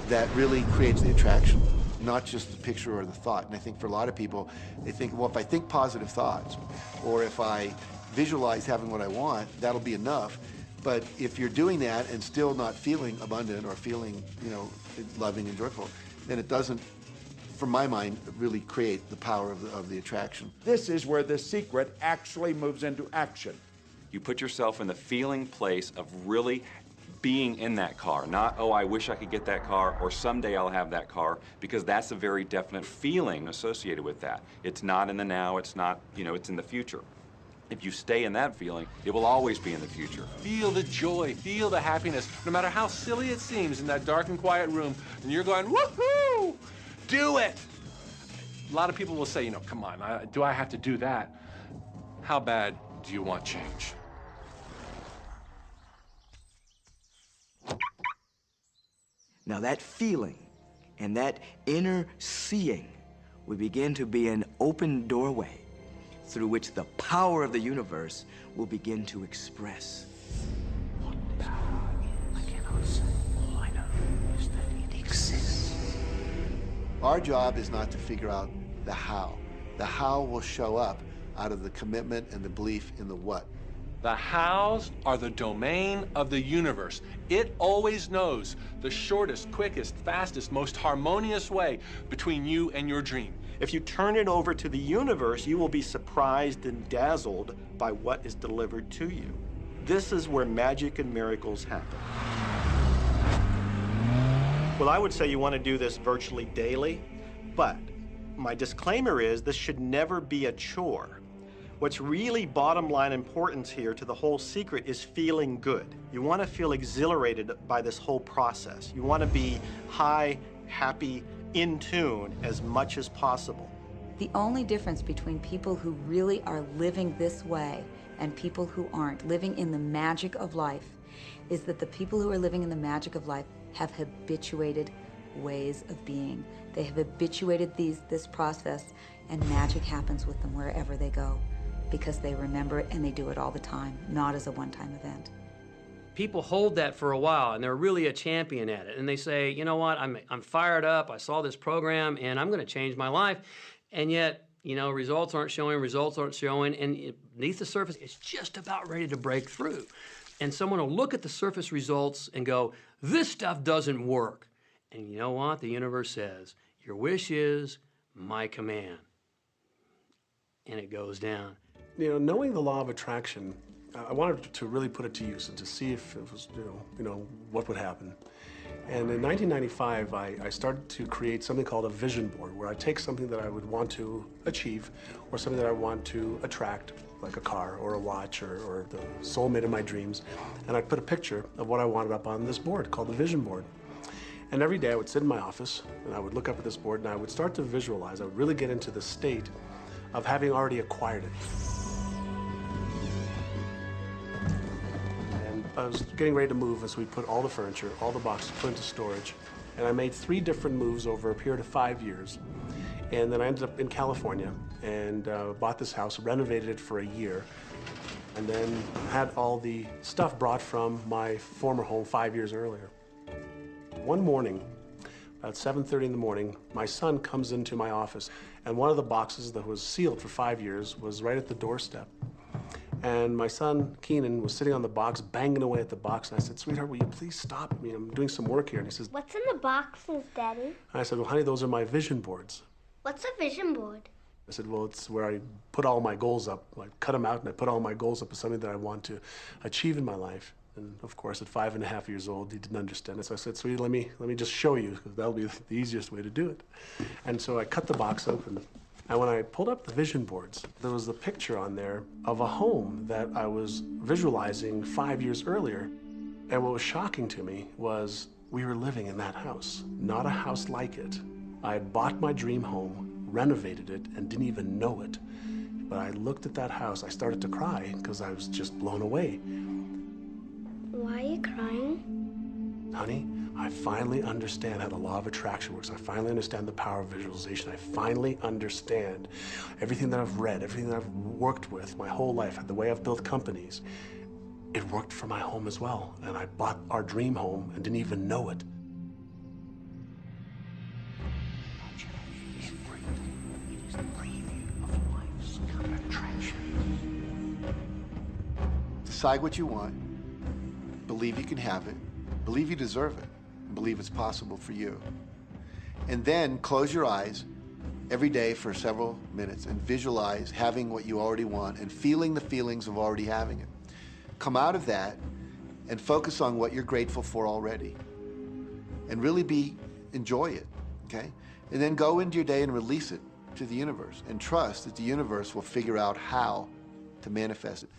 that really creates the attraction, not just the picture or the thought. And I think for a lot of people, they think, well, if I think positive thoughts, or if I visualize having what I want, that'll be enough. But if you're doing that and still not feeling abundant or feeling, loving and joyful, then it doesn't, from my mind, really create the power of the attraction. This is where the secret actually moves into action. You put yourself in the feeling place of really being in that car, not, oh, I wish I could get that car, or someday I'll have that car, because that's a very definite feeling associated with that. It's not in the now, it's not, it's in the future. If you stay in that feeling, it will always be in the future. Feel the joy, feel the happiness, no matter how silly it seems in that dark and quiet room, and you're going, woohoo! Do it! A lot of people will say, come on, do I have to do that? How bad do you want change? Now that feeling and that inner seeing will begin to be an open doorway through which the power of the universe will begin to express. What power I cannot say. All I know is that it exists. Our job is not to figure out the how. The how will show up out of the commitment and the belief in the what. The hows are the domain of the universe. It always knows the shortest, quickest, fastest, most harmonious way between you and your dream. If you turn it over to the universe, you will be surprised and dazzled by what is delivered to you. This is where magic and miracles happen. Well, I would say you want to do this virtually daily, but my disclaimer is this should never be a chore. What's really bottom line importance here to the whole secret is feeling good. You want to feel exhilarated by this whole process. You want to be high, happy, in tune as much as possible. The only difference between people who really are living this way and people who aren't, living in the magic of life, is that the people who are living in the magic of life have habituated ways of being. They have habituated this process, and magic happens with them wherever they go, because they remember it and they do it all the time, not as a one-time event. People hold that for a while, and they're really a champion at it. And they say, you know what, I'm fired up, I saw this program, and I'm gonna change my life. And yet, results aren't showing, and beneath the surface, it's just about ready to break through. And someone will look at the surface results and go, this stuff doesn't work. And you know what? The universe says, your wish is my command. And it goes down. Knowing the law of attraction, I wanted to really put it to use and to see if it was, what would happen. And in 1995, I started to create something called a vision board, where I take something that I would want to achieve, or something that I want to attract, like a car or a watch or the soulmate of my dreams, and I'd put a picture of what I wanted up on this board called the vision board. And every day I would sit in my office and I would look up at this board and I would start to visualize. I would really get into the state of having already acquired it. And I was getting ready to move as we put all the furniture, all the boxes put into storage. And I made 3 different moves over a period of 5 years. And then I ended up in California and bought this house, renovated it for a year, and then had all the stuff brought from my former home 5 years earlier. One morning, about 7:30 in the morning, my son comes into my office, and one of the boxes that was sealed for 5 years was right at the doorstep. And my son, Keenan, was sitting on the box, banging away at the box, and I said, sweetheart, will you please stop? I'm doing some work here. And he says, what's in the boxes, Daddy? And I said, well, honey, those are my vision boards. What's a vision board? I said, well, it's where I put all my goals up. I cut them out and I put all my goals up as something that I want to achieve in my life. And of course, at 5.5 years old, he didn't understand it. So I said, sweetie, let me just show you, because that'll be the easiest way to do it. And so I cut the box open. And when I pulled up the vision boards, there was a picture on there of a home that I was visualizing 5 years earlier. And what was shocking to me was we were living in that house, not a house like it. I had bought my dream home, renovated it, and didn't even know it. But I looked at that house, I started to cry because I was just blown away. Why are you crying? Honey, I finally understand how the law of attraction works. I finally understand the power of visualization. I finally understand everything that I've read, everything that I've worked with my whole life, the way I've built companies. It worked for my home as well. And I bought our dream home and didn't even know it. Decide what you want, believe you can have it, believe you deserve it, and believe it's possible for you. And then close your eyes every day for several minutes and visualize having what you already want and feeling the feelings of already having it. Come out of that and focus on what you're grateful for already. And really enjoy it, okay? And then go into your day and release it to the universe and trust that the universe will figure out how to manifest it.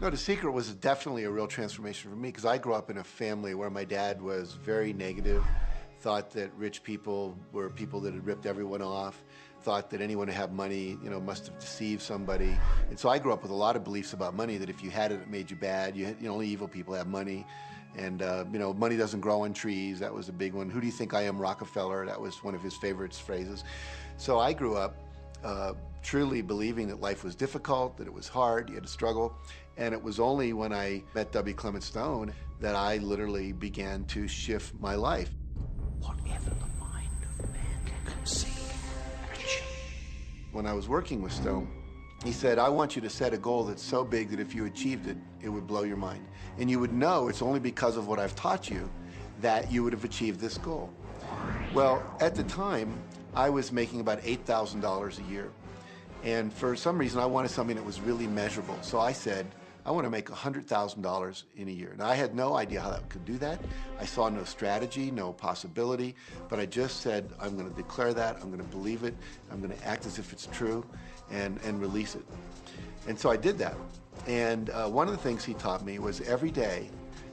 No, The Secret was definitely a real transformation for me because I grew up in a family where my dad was very negative, thought that rich people were people that had ripped everyone off, thought that anyone who had money, must have deceived somebody. And so I grew up with a lot of beliefs about money, that if you had it, it made you bad. Only evil people have money. And, money doesn't grow on trees. That was a big one. Who do you think I am, Rockefeller? That was one of his favorite phrases. So I grew up truly believing that life was difficult, that it was hard, you had to struggle. And it was only when I met W. Clement Stone that I literally began to shift my life. Whatever the mind of man can conceive and achieve. When I was working with Stone, he said, I want you to set a goal that's so big that if you achieved it, it would blow your mind. And you would know it's only because of what I've taught you that you would have achieved this goal. Well, at the time, I was making about $8,000 a year. And for some reason, I wanted something that was really measurable. So I said, I want to make $100,000 in a year. Now, I had no idea how I could do that. I saw no strategy, no possibility, but I just said, I'm going to declare that, I'm going to believe it, I'm going to act as if it's true, and release it. And so I did that. And one of the things he taught me was every day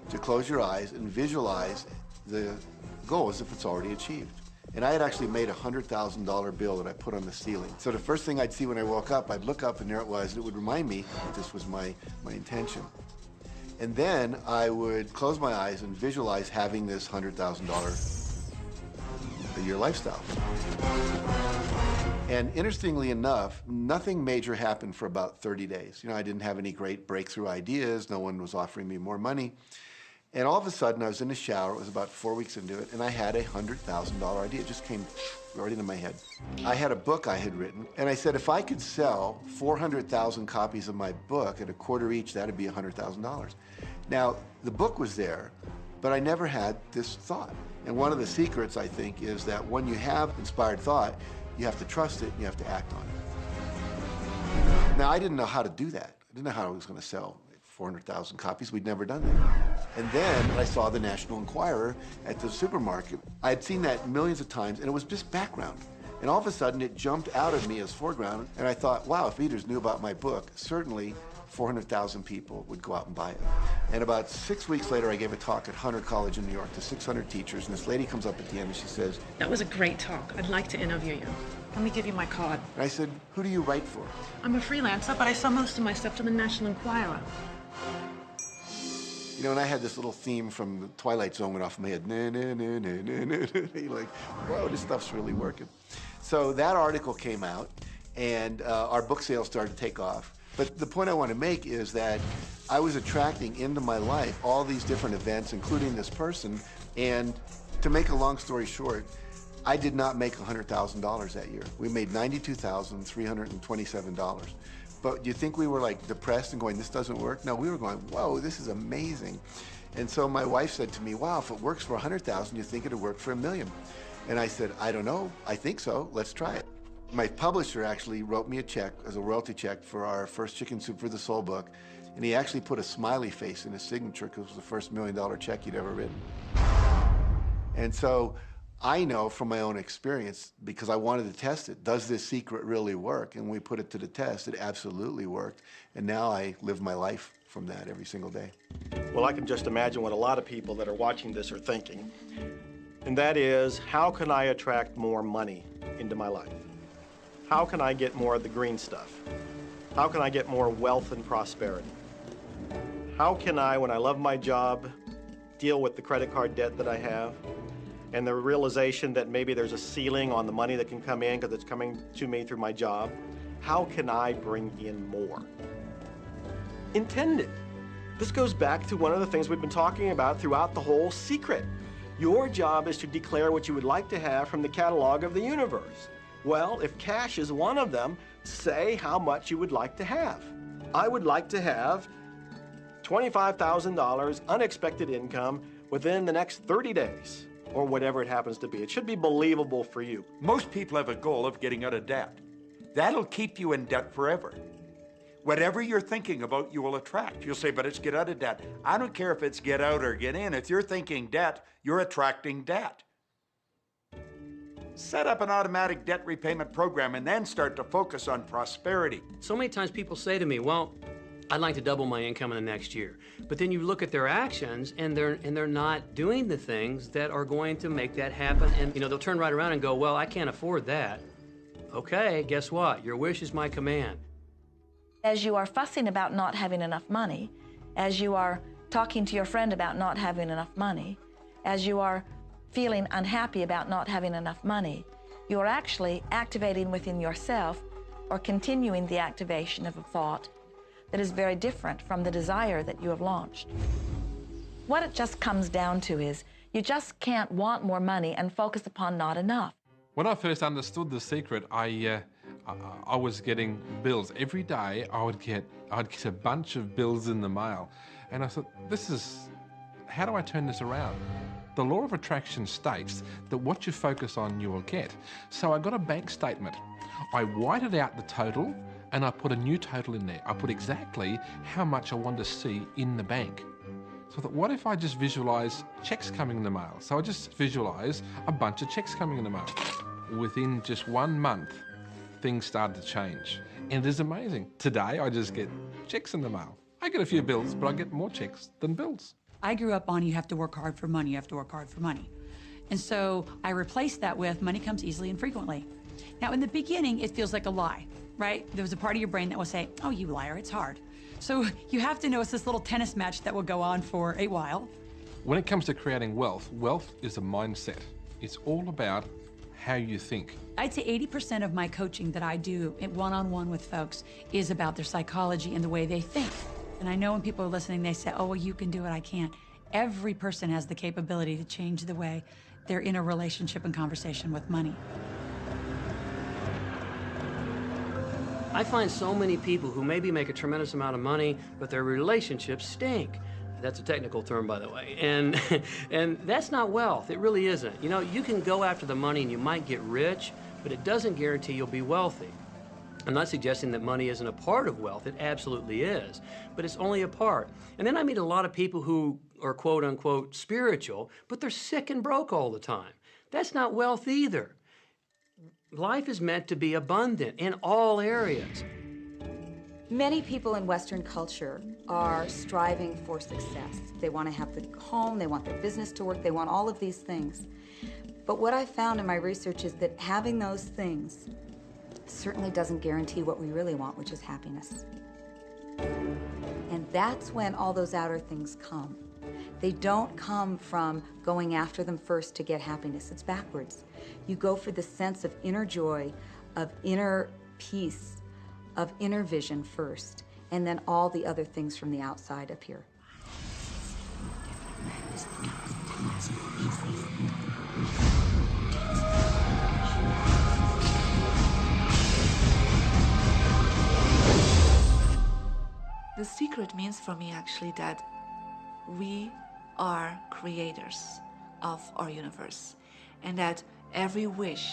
to close your eyes and visualize the goal as if it's already achieved. And I had actually made a $100,000 bill that I put on the ceiling. So the first thing I'd see when I woke up, I'd look up and there it was, and it would remind me that this was my intention. And then I would close my eyes and visualize having this $100,000 a year lifestyle. And interestingly enough, nothing major happened for about 30 days. I didn't have any great breakthrough ideas. No one was offering me more money. And all of a sudden, I was in the shower, it was about 4 weeks into it, and I had a $100,000 idea. It just came right into my head. I had a book I had written, and I said, if I could sell 400,000 copies of my book at a quarter each, that'd be $100,000. Now, the book was there, but I never had this thought. And one of the secrets, I think, is that when you have inspired thought, you have to trust it and you have to act on it. Now, I didn't know how to do that. I didn't know how I was going to sell 400,000 copies. We'd never done that. And then I saw the National Enquirer at the supermarket. I had seen that millions of times, and it was just background. And all of a sudden, it jumped out of me as foreground, and I thought, wow, if readers knew about my book, certainly 400,000 people would go out and buy it. And about 6 weeks later, I gave a talk at Hunter College in New York to 600 teachers, and this lady comes up at the end and she says, that was a great talk. I'd like to interview you. Let me give you my card. And I said, who do you write for? I'm a freelancer, but I sell most of my stuff to the National Enquirer. And I had this little theme from the Twilight Zone went off in my head. Na, na, na, na, na, na. You're like, whoa, this stuff's really working. So that article came out, and our book sales started to take off. But the point I want to make is that I was attracting into my life all these different events, including this person. And to make a long story short, I did not make $100,000 that year. We made $92,327. But do you think we were like depressed and going, this doesn't work? No, we were going, whoa, this is amazing. And so my wife said to me, wow, if it works for 100,000, you think it'll work for $1 million? And I said, I don't know. I think so. Let's try it. My publisher actually wrote me a check as a royalty check for our first Chicken Soup for the Soul book. And he actually put a smiley face in his signature because it was the first $1 million check he'd ever written. And so I know from my own experience, because I wanted to test it, does this secret really work? And when we put it to the test, it absolutely worked. And now I live my life from that every single day. Well, I can just imagine what a lot of people that are watching this are thinking. And that is, how can I attract more money into my life? How can I get more of the green stuff? How can I get more wealth and prosperity? How can I, when I love my job, deal with the credit card debt that I have? And the realization that maybe there's a ceiling on the money that can come in because it's coming to me through my job. How can I bring in more? Intend it. This goes back to one of the things we've been talking about throughout the whole secret. Your job is to declare what you would like to have from the catalog of the universe. Well, if cash is one of them, say how much you would like to have. I would like to have $25,000 unexpected income within the next 30 days. or whatever it happens to be. It should be believable for you. Most people have a goal of getting out of debt. That'll keep you in debt forever. Whatever you're thinking about, you will attract. You'll say, but it's get out of debt. I don't care if it's get out or get in. If you're thinking debt, you're attracting debt. Set up an automatic debt repayment program and then start to focus on prosperity. So many times people say to me, well, I'd like to double my income in the next year. But then you look at their actions and they're not doing the things that are going to make that happen. And they'll turn right around and go, well, I can't afford that. Okay, guess what? Your wish is my command. As you are fussing about not having enough money, as you are talking to your friend about not having enough money, as you are feeling unhappy about not having enough money, you are actually activating within yourself or continuing the activation of a thought that is very different from the desire that you have launched. What it just comes down to is you just can't want more money and focus upon not enough. When I first understood the secret, I was getting bills. Every day I'd get a bunch of bills in the mail. And I thought, how do I turn this around? The law of attraction states that what you focus on, you will get. So I got a bank statement. I whited out the total and I put a new total in there. I put exactly how much I wanted to see in the bank. So I thought, what if I just visualize checks coming in the mail? So I just visualize a bunch of checks coming in the mail. Within just 1 month, things started to change. And it is amazing. Today, I just get checks in the mail. I get a few bills, but I get more checks than bills. I grew up on you have to work hard for money, you have to work hard for money. And so I replaced that with money comes easily and frequently. Now, in the beginning, it feels like a lie, right? There was a part of your brain that will say, oh, you liar, it's hard. So you have to know it's this little tennis match that will go on for a while. When it comes to creating wealth, wealth is a mindset. It's all about how you think. I'd say 80% of my coaching that I do one-on-one with folks is about their psychology and the way they think. And I know when people are listening, they say, oh, well, you can do it, I can't. Every person has the capability to change the way they're in a relationship and conversation with money. I find so many people who maybe make a tremendous amount of money, but their relationships stink. That's a technical term, by the way. And that's not wealth. It really isn't. You can go after the money and you might get rich, but it doesn't guarantee you'll be wealthy. I'm not suggesting that money isn't a part of wealth. It absolutely is, but it's only a part. And then I meet a lot of people who are quote unquote spiritual, but they're sick and broke all the time. That's not wealth either. Life is meant to be abundant in all areas. Many people in Western culture are striving for success. They want to have the home, they want their business to work, they want all of these things. But what I found in my research is that having those things certainly doesn't guarantee what we really want, which is happiness. And that's when all those outer things come. They don't come from going after them first to get happiness. It's backwards. You go for the sense of inner joy, of inner peace, of inner vision first, and then all the other things from the outside appear. The secret means for me actually that we are creators of our universe, and that every wish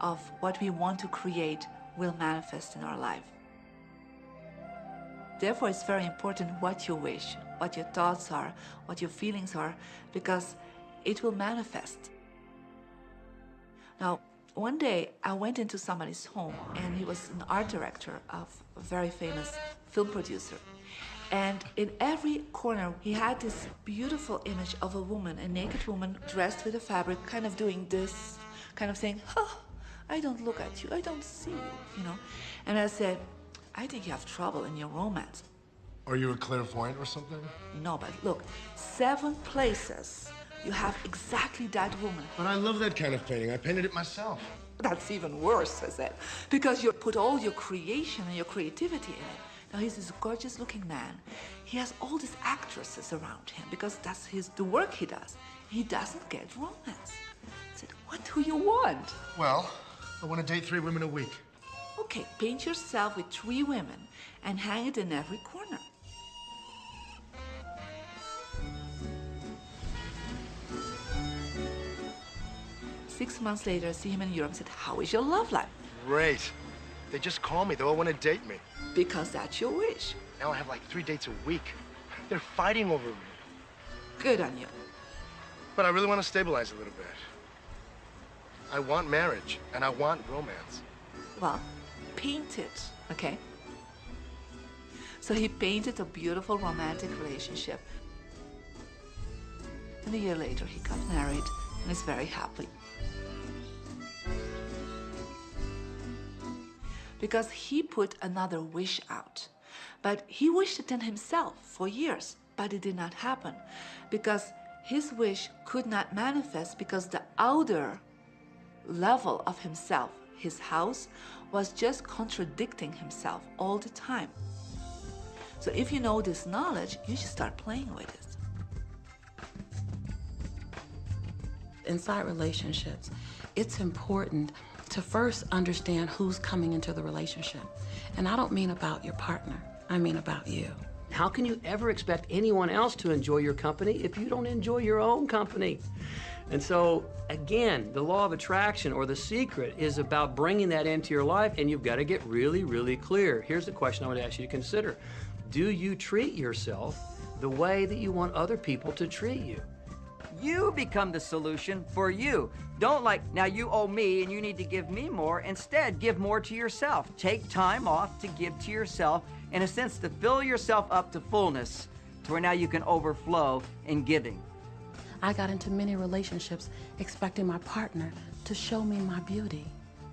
of what we want to create will manifest in our life. Therefore, it's very important what you wish, what your thoughts are, what your feelings are, because it will manifest. Now, one day I went into somebody's home, and he was an art director of a very famous film producer. And in every corner, he had this beautiful image of a woman, a naked woman dressed with a fabric, kind of doing this, kind of saying, oh, I don't look at you, I don't see you, And I said, I think you have trouble in your romance. Are you a clairvoyant or something? No, but look, 7 places you have exactly that woman. But I love that kind of painting. I painted it myself. That's even worse, I said, because you put all your creation and your creativity in it. Now, he's this gorgeous-looking man. He has all these actresses around him because that's the work he does. He doesn't get romance. I said, what do you want? Well, I want to date 3 women a week. Okay, paint yourself with 3 women and hang it in every corner. 6 months later, see him in Europe and said, how is your love life? Great. They just call me. They all want to date me. Because that's your wish. Now I have like 3 dates a week. They're fighting over me. Good on you. But I really want to stabilize a little bit. I want marriage, and I want romance. Well, paint it, okay? So he painted a beautiful romantic relationship. And a year later, he got married and is very happy. Because he put another wish out. But he wished it in himself for years, but it did not happen. Because his wish could not manifest because the outer level of himself, his house, was just contradicting himself all the time. So if you know this knowledge, you should start playing with it. Inside relationships, it's important to first understand who's coming into the relationship. And I don't mean about your partner, I mean about you. How can you ever expect anyone else to enjoy your company if you don't enjoy your own company? And so, again, the law of attraction, or the secret, is about bringing that into your life, and you've got to get really, really clear. Here's the question I would ask you to consider. Do you treat yourself the way that you want other people to treat you? You become the solution for you. Don't now you owe me and you need to give me more. Instead, give more to yourself. Take time off to give to yourself, in a sense, to fill yourself up to fullness, to where now you can overflow in giving. I got into many relationships expecting my partner to show me my beauty.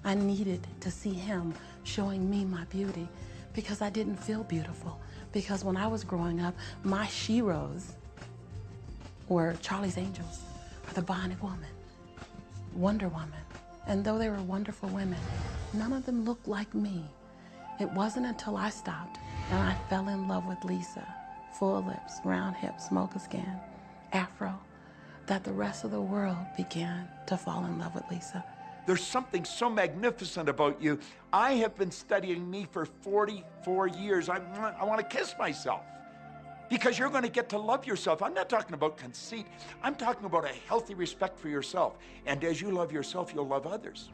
I needed to see him showing me my beauty because I didn't feel beautiful. Because when I was growing up, my sheroes were Charlie's Angels, or the Bionic Woman, Wonder Woman. And though they were wonderful women, none of them looked like me. It wasn't until I stopped and I fell in love with Lisa, full lips, round hips, mocha skin, afro, that the rest of the world began to fall in love with Lisa. There's something so magnificent about you. I have been studying me for 44 years. I want to kiss myself. Because you're going to get to love yourself. I'm not talking about conceit. I'm talking about a healthy respect for yourself. And as you love yourself, you'll love others.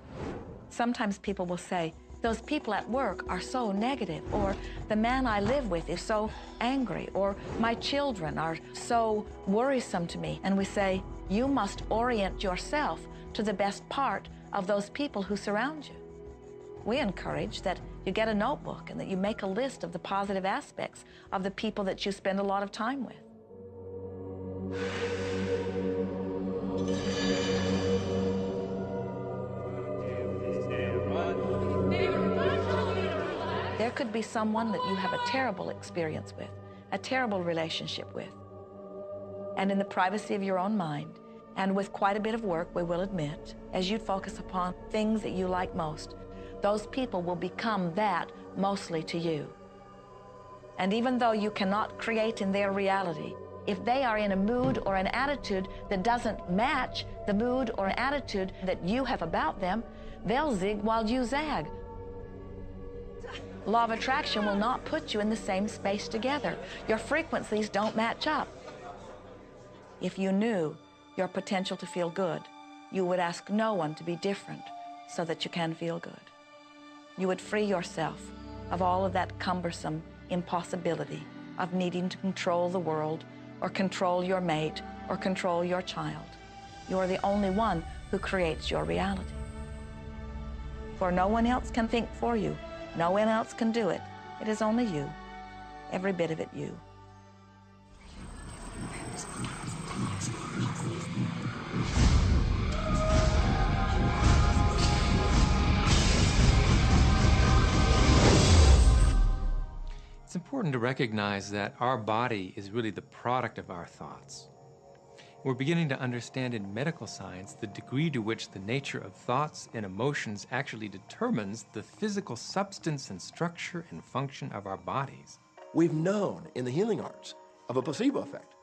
Sometimes people will say, those people at work are so negative, or the man I live with is so angry, or my children are so worrisome to me. And we say, you must orient yourself to the best part of those people who surround you. We encourage that you get a notebook and that you make a list of the positive aspects of the people that you spend a lot of time with. There could be someone that you have a terrible experience with, a terrible relationship with. And in the privacy of your own mind, and with quite a bit of work, we will admit, as you focus upon things that you like most, those people will become that mostly to you. And even though you cannot create in their reality, if they are in a mood or an attitude that doesn't match the mood or an attitude that you have about them, they'll zig while you zag. Law of attraction will not put you in the same space together. Your frequencies don't match up. If you knew your potential to feel good, you would ask no one to be different so that you can feel good. You would free yourself of all of that cumbersome impossibility of needing to control the world or control your mate or control your child. You are the only one who creates your reality. For no one else can think for you. No one else can do it. It is only you. Every bit of it you. It's important to recognize that our body is really the product of our thoughts. We're beginning to understand in medical science the degree to which the nature of thoughts and emotions actually determines the physical substance and structure and function of our bodies. We've known in the healing arts of a placebo effect.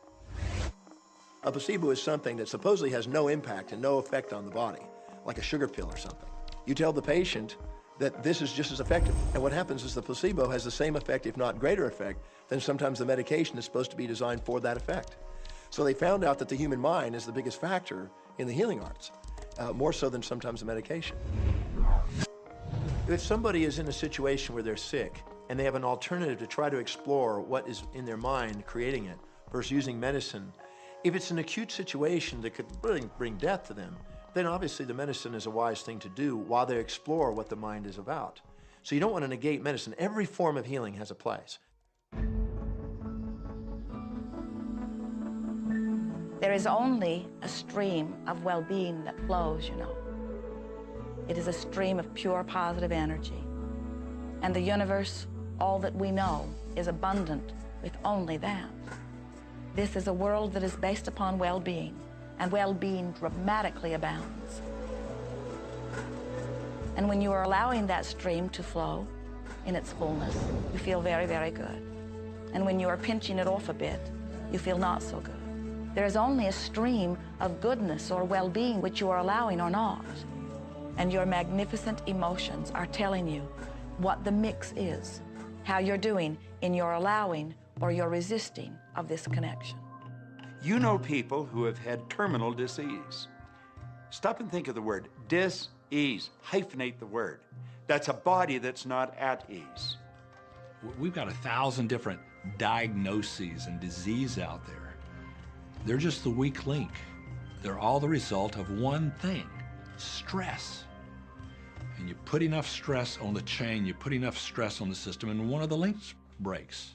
A placebo is something that supposedly has no impact and no effect on the body, like a sugar pill or something. You tell the patient that this is just as effective. And what happens is the placebo has the same effect, if not greater effect, than sometimes the medication is supposed to be designed for that effect. So they found out that the human mind is the biggest factor in the healing arts. more so than sometimes the medication. If somebody is in a situation where they're sick and they have an alternative to try to explore what is in their mind creating it versus using medicine, if it's an acute situation that could really bring death to them, then obviously the medicine is a wise thing to do while they explore what the mind is about. So you don't want to negate medicine. Every form of healing has a place. There is only a stream of well-being that flows, you know. It is a stream of pure positive energy. And the universe, all that we know, is abundant with only that. This is a world that is based upon well-being, and well-being dramatically abounds. And when you are allowing that stream to flow in its fullness, you feel very, very good. And when you are pinching it off a bit, you feel not so good. There is only a stream of goodness or well-being which you are allowing or not. And your magnificent emotions are telling you what the mix is, how you're doing in your allowing or your resisting of this connection. You know people who have had terminal disease. Stop and think of the word dis-ease. Hyphenate the word. That's a body that's not at ease. We've got 1,000 different diagnoses and disease out there. They're just the weak link. They're all the result of one thing, stress. And you put enough stress on the chain, you put enough stress on the system, and one of the links breaks.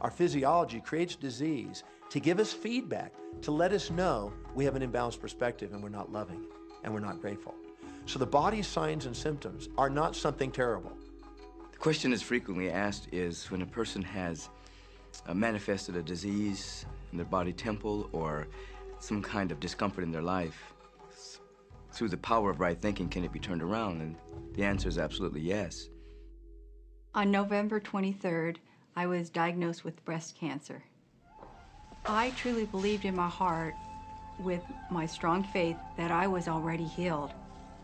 Our physiology creates disease to give us feedback, to let us know we have an imbalanced perspective and we're not loving and we're not grateful. So the body's signs and symptoms are not something terrible. The question that's frequently asked is when a person has manifested a disease in their body temple or some kind of discomfort in their life, through the power of right thinking, can it be turned around? And the answer is absolutely yes. On November 23rd, I was diagnosed with breast cancer. I truly believed in my heart, with my strong faith, that I was already healed.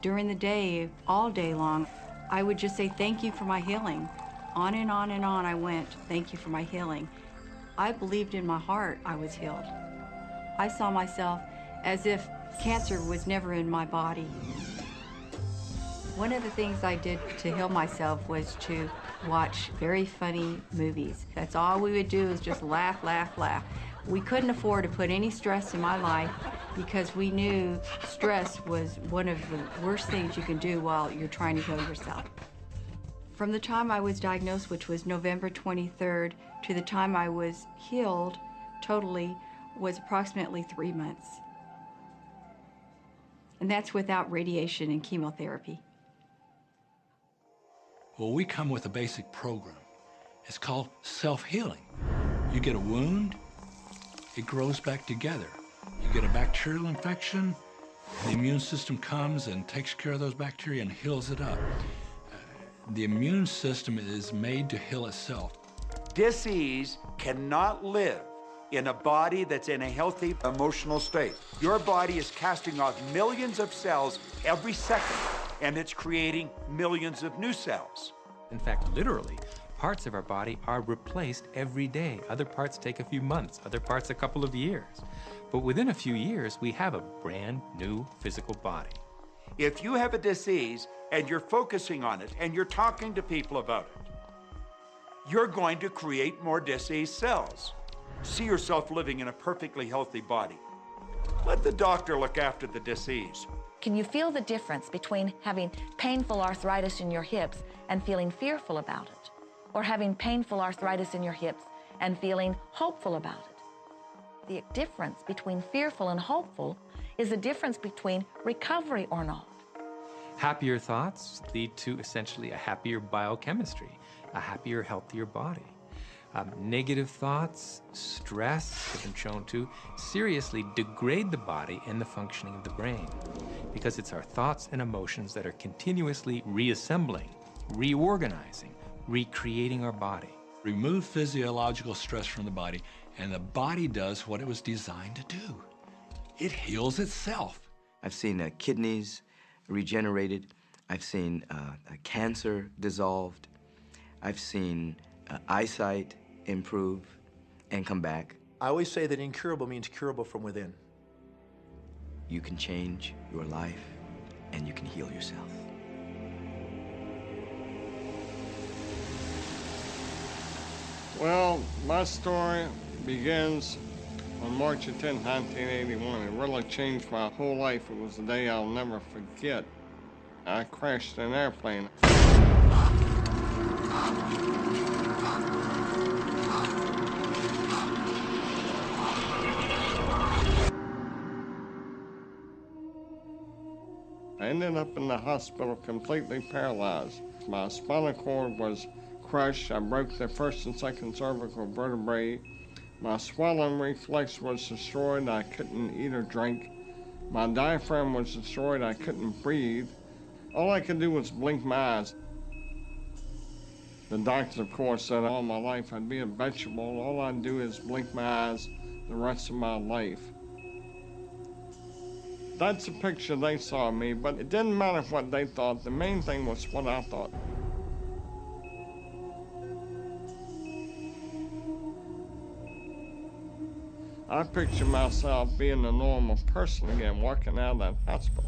During the day, all day long, I would just say, thank you for my healing. On and on and on I went, thank you for my healing. I believed in my heart I was healed. I saw myself as if cancer was never in my body. One of the things I did to heal myself was to watch very funny movies. That's all we would do, is just laugh, laugh, laugh. We couldn't afford to put any stress in my life because we knew stress was one of the worst things you can do while you're trying to heal yourself. From the time I was diagnosed, which was November 23rd, to the time I was healed totally was approximately 3 months. And that's without radiation and chemotherapy. Well, we come with a basic program. It's called self-healing. You get a wound, it grows back together. You get a bacterial infection, the immune system comes and takes care of those bacteria and heals it up. The immune system is made to heal itself. Dis-ease cannot live in a body that's in a healthy emotional state. Your body is casting off millions of cells every second, and it's creating millions of new cells. In fact, literally, parts of our body are replaced every day. Other parts take a few months, other parts a couple of years. But within a few years, we have a brand new physical body. If you have a disease and you're focusing on it and you're talking to people about it, you're going to create more diseased cells. See yourself living in a perfectly healthy body. Let the doctor look after the disease. Can you feel the difference between having painful arthritis in your hips and feeling fearful about it, or having painful arthritis in your hips and feeling hopeful about it? The difference between fearful and hopeful is the difference between recovery or not. Happier thoughts lead to essentially a happier biochemistry, a happier, healthier body. Negative thoughts, stress have been shown to seriously degrade the body and the functioning of the brain, because it's our thoughts and emotions that are continuously reassembling, reorganizing, recreating our body. Remove physiological stress from the body, and the body does what it was designed to do. It heals itself. I've seen kidneys regenerated. I've seen cancer dissolved. I've seen eyesight improve and come back. I always say that incurable means curable from within. You can change your life and you can heal yourself. Well, my story begins on March 10, 1981. It really changed my whole life. It was a day I'll never forget. I crashed an airplane. I ended up in the hospital completely paralyzed. My spinal cord was crushed. I broke the first and second cervical vertebrae. My swallowing reflex was destroyed. I couldn't eat or drink. My diaphragm was destroyed. I couldn't breathe. All I could do was blink my eyes. The doctors, of course, said all my life I'd be a vegetable. All I'd do is blink my eyes the rest of my life. That's the picture they saw of me, but it didn't matter what they thought. The main thing was what I thought. I picture myself being a normal person again, walking out of that hospital.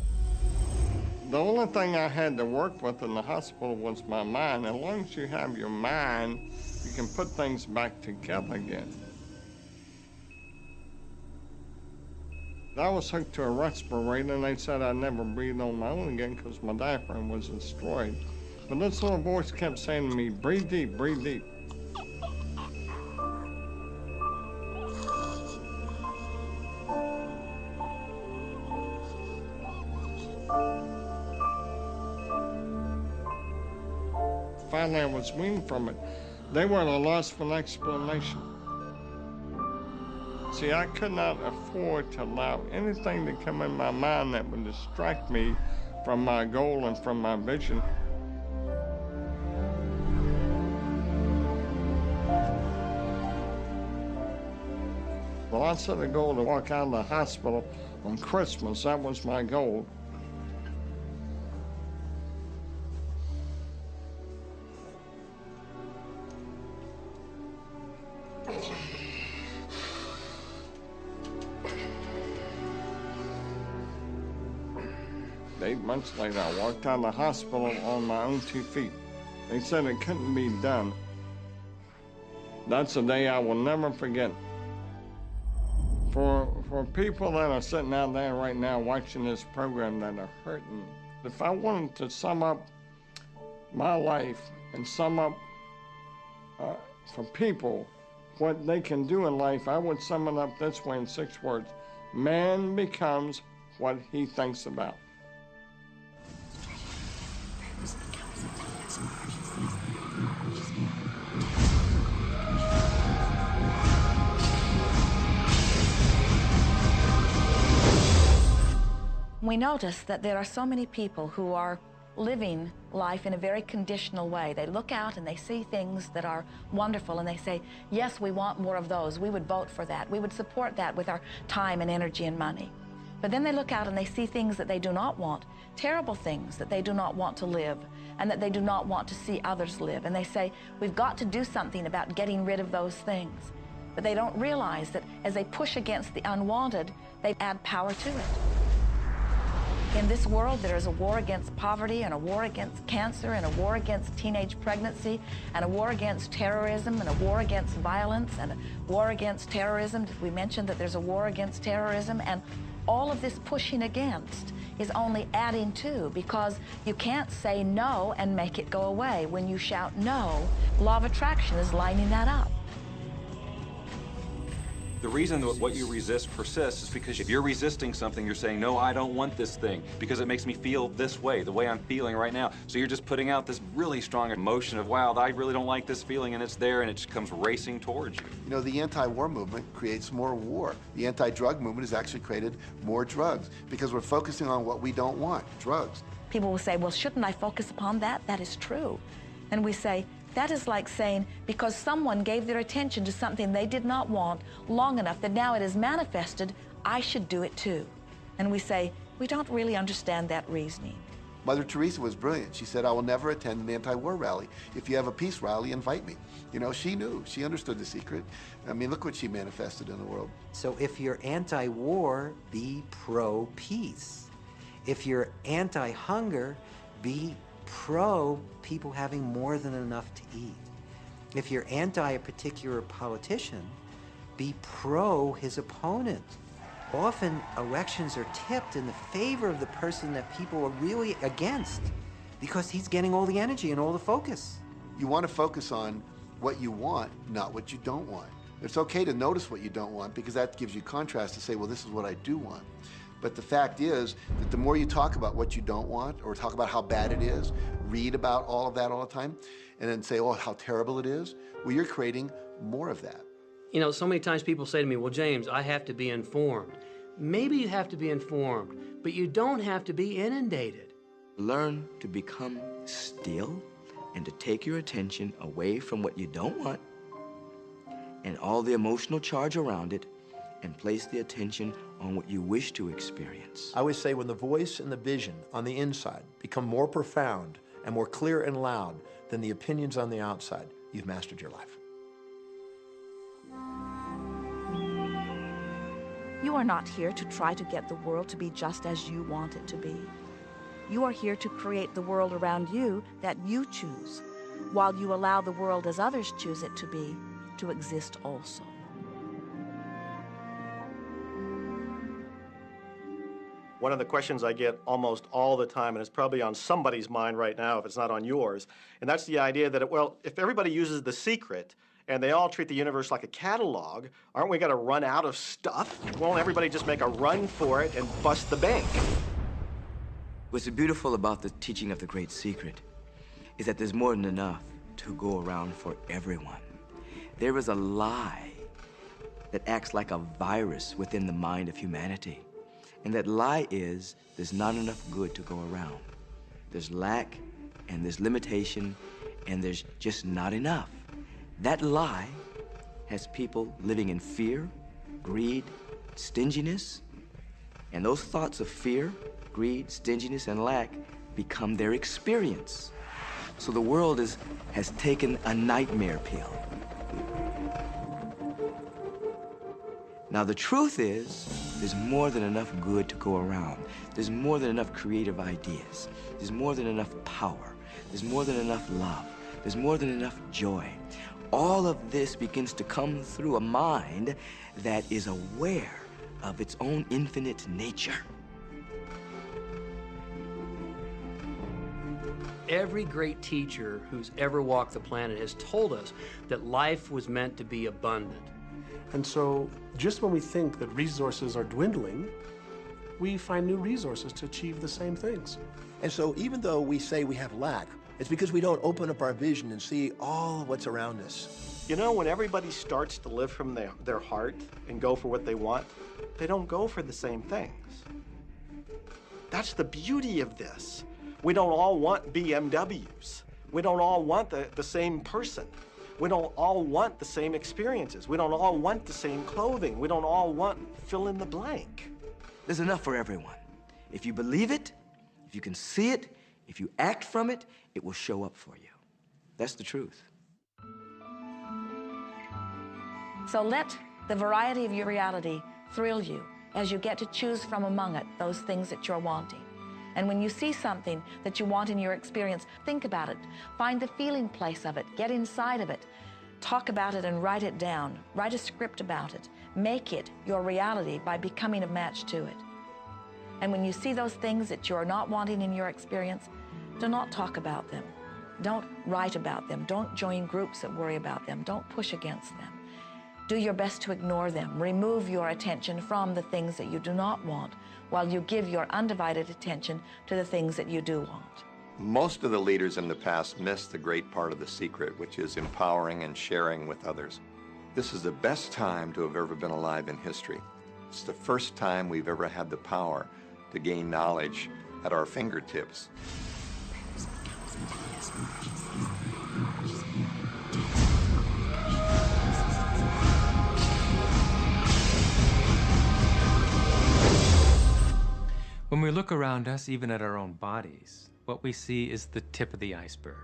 The only thing I had to work with in the hospital was my mind. As long as you have your mind, you can put things back together again. I was hooked to a respirator, and they said I'd never breathe on my own again because my diaphragm was destroyed. But this little voice kept saying to me, breathe deep, breathe deep. Finally, I was weaned from it. They were at a loss for an explanation. See, I could not afford to allow anything to come in my mind that would distract me from my goal and from my vision. Well, I set a goal to walk out of the hospital on Christmas. That was my goal. Eight months later, I walked out of the hospital on my own 2 feet. They said it couldn't be done. That's a day I will never forget. For people that are sitting out there right now watching this program that are hurting, if I wanted to sum up my life and sum up for people what they can do in life, I would sum it up this way in 6 words. Man becomes what he thinks about. We notice that there are so many people who are living life in a very conditional way. They look out and they see things that are wonderful and they say, yes, we want more of those. We would vote for that. We would support that with our time and energy and money. But then they look out and they see things that they do not want, terrible things that they do not want to live and that they do not want to see others live. And they say, we've got to do something about getting rid of those things. But they don't realize that as they push against the unwanted, they add power to it. In this world, there is a war against poverty and a war against cancer and a war against teenage pregnancy and a war against terrorism and a war against violence and a war against terrorism. Did we mention that there's a war against terrorism? And all of this pushing against is only adding to, because you can't say no and make it go away. When you shout no, law of attraction is lining that up. The reason that what you resist persists is because if you're resisting something, you're saying, no, I don't want this thing because it makes me feel this way, the way I'm feeling right now. So you're just putting out this really strong emotion of, wow, I really don't like this feeling, and it's there, and it just comes racing towards you. You know, the anti-war movement creates more war. The anti-drug movement has actually created more drugs because we're focusing on what we don't want, drugs. People will say, well, shouldn't I focus upon that? That is true. And we say, that is like saying, because someone gave their attention to something they did not want long enough that now it is manifested, I should do it too. And we say, we don't really understand that reasoning. Mother Teresa was brilliant. She said, I will never attend an anti-war rally. If you have a peace rally, invite me. You know, she knew. She understood the secret. I mean, look what she manifested in the world. So if you're anti-war, be pro-peace. If you're anti-hunger, be pro people having more than enough to eat. If you're anti a particular politician, be pro his opponent. Often elections are tipped in the favor of the person that people are really against because he's getting all the energy and all the focus. You want to focus on what you want, not what you don't want. It's okay to notice what you don't want because that gives you contrast to say, well, this is what I do want. But the fact is that the more you talk about what you don't want or talk about how bad it is, read about all of that all the time, and then say, oh, how terrible it is, well, you're creating more of that. You know, so many times people say to me, well, James, I have to be informed. Maybe you have to be informed, but you don't have to be inundated. Learn to become still and to take your attention away from what you don't want and all the emotional charge around it and place the attention on what you wish to experience. I always say when the voice and the vision on the inside become more profound and more clear and loud than the opinions on the outside, you've mastered your life. You are not here to try to get the world to be just as you want it to be. You are here to create the world around you that you choose, while you allow the world as others choose it to be, to exist also. One of the questions I get almost all the time, and it's probably on somebody's mind right now if it's not on yours, and that's the idea that, well, if everybody uses The Secret and they all treat the universe like a catalog, aren't we going to run out of stuff? Won't everybody just make a run for it and bust the bank? What's beautiful about the teaching of the Great Secret is that there's more than enough to go around for everyone. There is a lie that acts like a virus within the mind of humanity. And that lie is there's not enough good to go around. There's lack, and there's limitation, and there's just not enough. That lie has people living in fear, greed, stinginess, and those thoughts of fear, greed, stinginess, and lack become their experience. So the world has taken a nightmare pill. Now, the truth is, there's more than enough good to go around. There's more than enough creative ideas. There's more than enough power. There's more than enough love. There's more than enough joy. All of this begins to come through a mind that is aware of its own infinite nature. Every great teacher who's ever walked the planet has told us that life was meant to be abundant. And so, just when we think that resources are dwindling, we find new resources to achieve the same things. And so even though we say we have lack, it's because we don't open up our vision and see all of what's around us. You know, when everybody starts to live from their heart and go for what they want, they don't go for the same things. That's the beauty of this. We don't all want BMWs. We don't all want the same person. We don't all want the same experiences. We don't all want the same clothing. We don't all want fill in the blank. There's enough for everyone. If you believe it, if you can see it, if you act from it, it will show up for you. That's the truth. So let the variety of your reality thrill you as you get to choose from among it those things that you're wanting. And when you see something that you want in your experience, think about it. Find the feeling place of it. Get inside of it. Talk about it and write it down. Write a script about it. Make it your reality by becoming a match to it. And when you see those things that you're not wanting in your experience, do not talk about them. Don't write about them. Don't join groups that worry about them. Don't push against them. Do your best to ignore them. Remove your attention from the things that you do not want, while you give your undivided attention to the things that you do want. Most of the leaders in the past missed the great part of the secret, which is empowering and sharing with others. This is the best time to have ever been alive in history. It's the first time we've ever had the power to gain knowledge at our fingertips. When we look around us, even at our own bodies, what we see is the tip of the iceberg.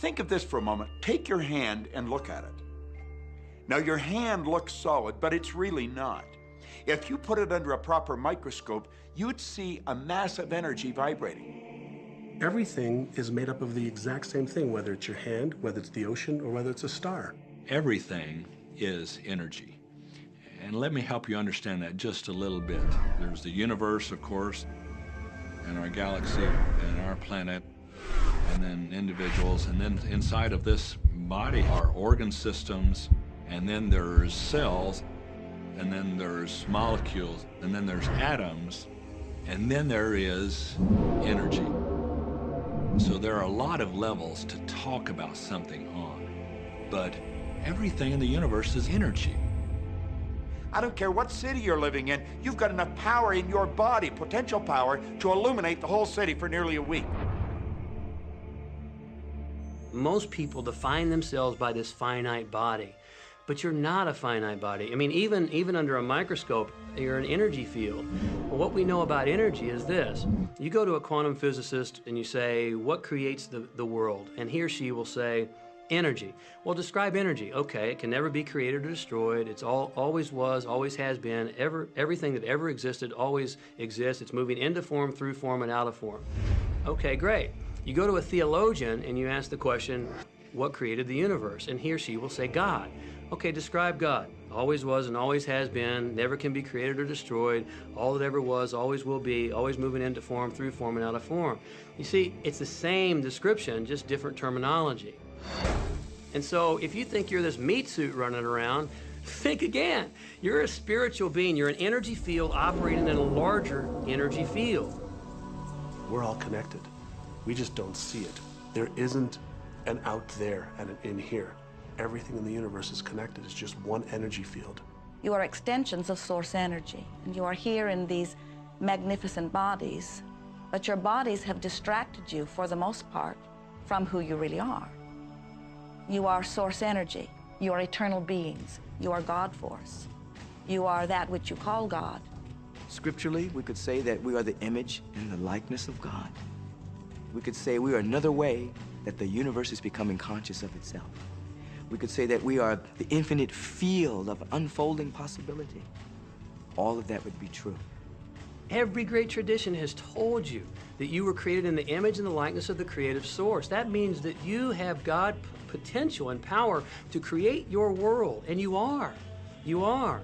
Think of this for a moment. Take your hand and look at it. Now, your hand looks solid, but it's really not. If you put it under a proper microscope, you'd see a massive energy vibrating. Everything is made up of the exact same thing, whether it's your hand, whether it's the ocean, or whether it's a star. Everything is energy. And let me help you understand that just a little bit. There's the universe, of course, and our galaxy, and our planet, and then individuals, and then inside of this body are organ systems, and then there's cells, and then there's molecules, and then there's atoms, and then there is energy. So there are a lot of levels to talk about something on, but everything in the universe is energy. I don't care what city you're living in, you've got enough power in your body, potential power, to illuminate the whole city for nearly a week. Most people define themselves by this finite body, but you're not a finite body. I mean, even under a microscope, you're an energy field. Well, what we know about energy is this. You go to a quantum physicist and you say, what creates the world? And he or she will say, energy. Well, describe energy. Okay, it can never be created or destroyed. It's always was, always has been. Everything that ever existed always exists. It's moving into form, through form, and out of form. Okay, great. You go to a theologian and you ask the question, what created the universe? And he or she will say, God. Okay, describe God. Always was and always has been, never can be created or destroyed, all that ever was, always will be, always moving into form, through form, and out of form. You see, it's the same description, just different terminology. And so if you think you're this meat suit running around, think again. You're a spiritual being. You're an energy field operating in a larger energy field. We're all connected. We just don't see it. There isn't an out there and an in here. Everything in the universe is connected. It's just one energy field. You are extensions of source energy, and you are here in these magnificent bodies, but your bodies have distracted you, for the most part, from who you really are. You are source energy. You are eternal beings. You are God force. You are that which you call God. Scripturally, we could say that we are the image and the likeness of God. We could say we are another way that the universe is becoming conscious of itself. We could say that we are the infinite field of unfolding possibility. All of that would be true. Every great tradition has told you that you were created in the image and the likeness of the creative source. That means that you have God potential and power to create your world, and you are. You are.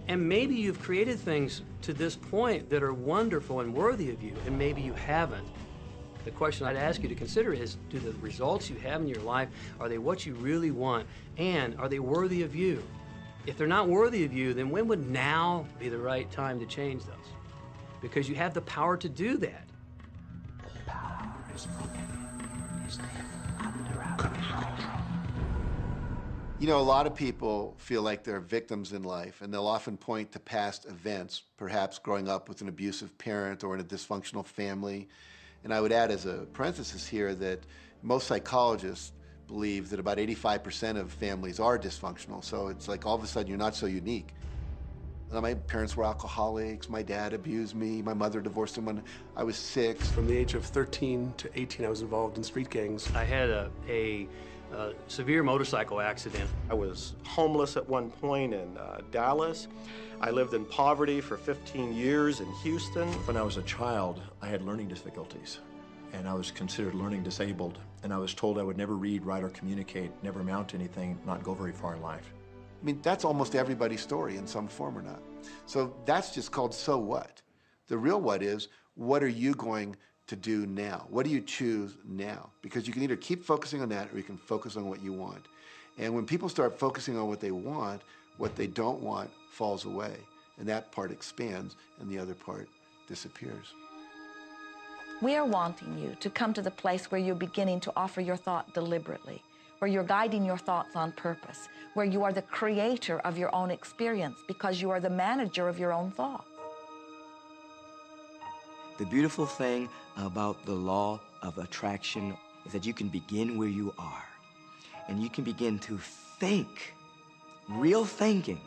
And maybe you've created things to this point that are wonderful and worthy of you, and maybe you haven't. The question I'd ask you to consider is, do the results you have in your life, are they what you really want? And are they worthy of you? If they're not worthy of you, then when would now be the right time to change those? Because you have the power to do that. The power is under our control. You know, a lot of people feel like they're victims in life, and they'll often point to past events, perhaps growing up with an abusive parent or in a dysfunctional family. And I would add as a parenthesis here that most psychologists believe that about 85% of families are dysfunctional. So it's like all of a sudden you're not so unique. My parents were alcoholics, my dad abused me, my mother divorced him when I was 6. From the age of 13 to 18, I was involved in street gangs. I had a severe motorcycle accident. I was homeless at one point in Dallas. I lived in poverty for 15 years in Houston. When I was a child, I had learning difficulties, and I was considered learning disabled, and I was told I would never read, write, or communicate, never amount to anything, not go very far in life. I mean, that's almost everybody's story in some form or not. So that's just called so what. The real what is, what are you going to do now? What do you choose now? Because you can either keep focusing on that or you can focus on what you want. And when people start focusing on what they want, what they don't want falls away. And that part expands and the other part disappears. We are wanting you to come to the place where you're beginning to offer your thought deliberately, where you're guiding your thoughts on purpose, where you are the creator of your own experience because you are the manager of your own thoughts. The beautiful thing about the law of attraction is that you can begin where you are, and you can begin to think, real thinking,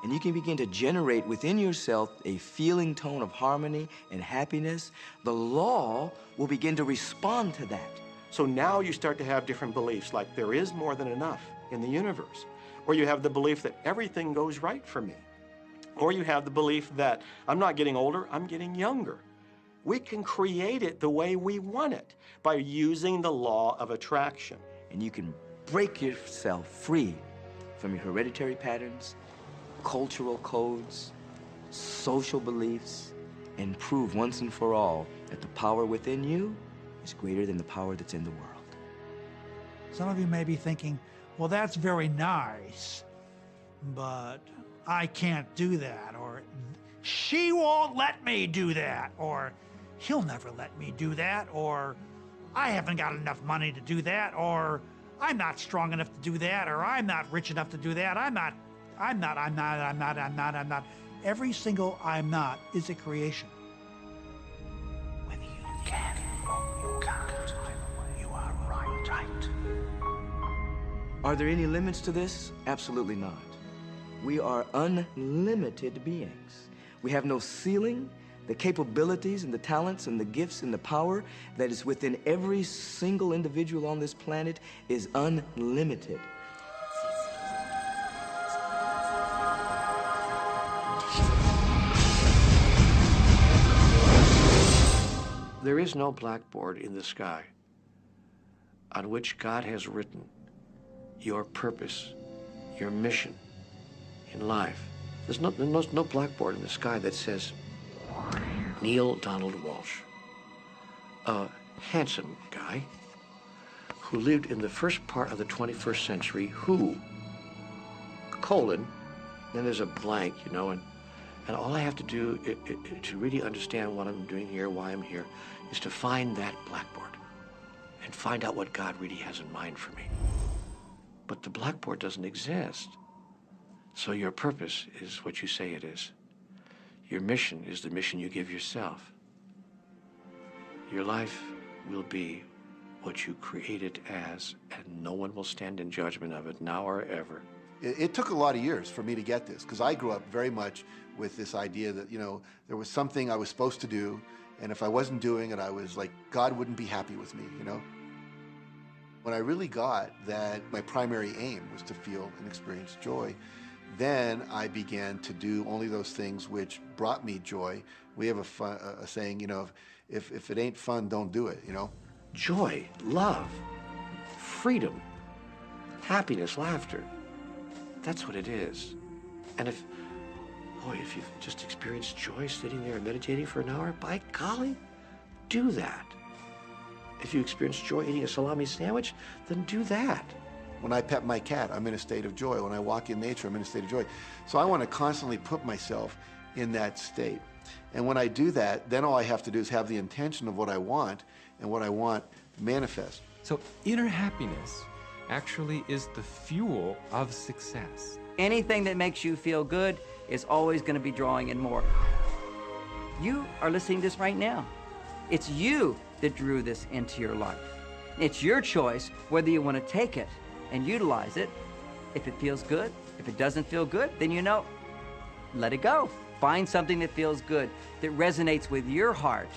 and you can begin to generate within yourself a feeling tone of harmony and happiness. The law will begin to respond to that. So now you start to have different beliefs, like there is more than enough in the universe, or you have the belief that everything goes right for me. Or you have the belief that I'm not getting older, I'm getting younger. We can create it the way we want it by using the law of attraction. And you can break yourself free from your hereditary patterns, cultural codes, social beliefs, and prove once and for all that the power within you is greater than the power that's in the world. Some of you may be thinking, well, that's very nice, but I can't do that, or she won't let me do that, or he'll never let me do that, or I haven't got enough money to do that, or I'm not strong enough to do that, or I'm not rich enough to do that, I'm not. Every single I'm not is a creation. Whether you can or you can't, you are right. Are there any limits to this? Absolutely not. We are unlimited beings. We have no ceiling. The capabilities and the talents and the gifts and the power that is within every single individual on this planet is unlimited. There is no blackboard in the sky on which God has written your purpose, your mission in life. There's no blackboard in the sky that says, Neil Donald Walsh, a handsome guy who lived in the first part of the 21st century, who, colon, then there's a blank, you know, and all I have to do to really understand what I'm doing here, why I'm here, is to find that blackboard and find out what God really has in mind for me. But the blackboard doesn't exist. So your purpose is what you say it is. Your mission is the mission you give yourself. Your life will be what you create it as, and no one will stand in judgment of it now or ever. It took a lot of years for me to get this, because I grew up very much with this idea that, you know, there was something I was supposed to do, and if I wasn't doing it, I was like, God wouldn't be happy with me, you know? When I really got that my primary aim was to feel and experience joy, then I began to do only those things which brought me joy. We have a saying, you know, if it ain't fun, don't do it, you know? Joy, love, freedom, happiness, laughter. That's what it is. And if you've just experienced joy sitting there and meditating for an hour, by golly, do that. If you experience joy eating a salami sandwich, then do that. When I pet my cat, I'm in a state of joy. When I walk in nature, I'm in a state of joy. So I want to constantly put myself in that state. And when I do that, then all I have to do is have the intention of what I want, and what I want manifest. So inner happiness actually is the fuel of success. Anything that makes you feel good is always going to be drawing in more. You are listening to this right now. It's you that drew this into your life. It's your choice whether you want to take it and utilize it. If it feels good, if it doesn't feel good, then you know, let it go. Find something that feels good, that resonates with your heart.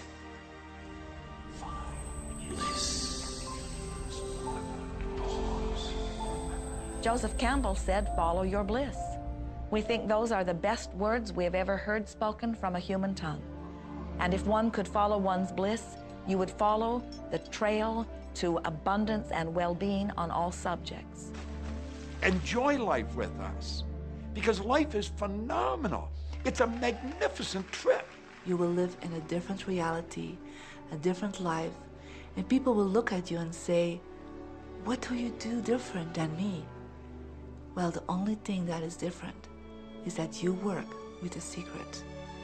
Joseph Campbell said, "Follow your bliss." We think those are the best words we have ever heard spoken from a human tongue. And if one could follow one's bliss, you would follow the trail to abundance and well-being on all subjects. Enjoy life with us, because life is phenomenal. It's a magnificent trip. You will live in a different reality, a different life, and people will look at you and say, "What do you do different than me?" Well, the only thing that is different is that you work with the secret.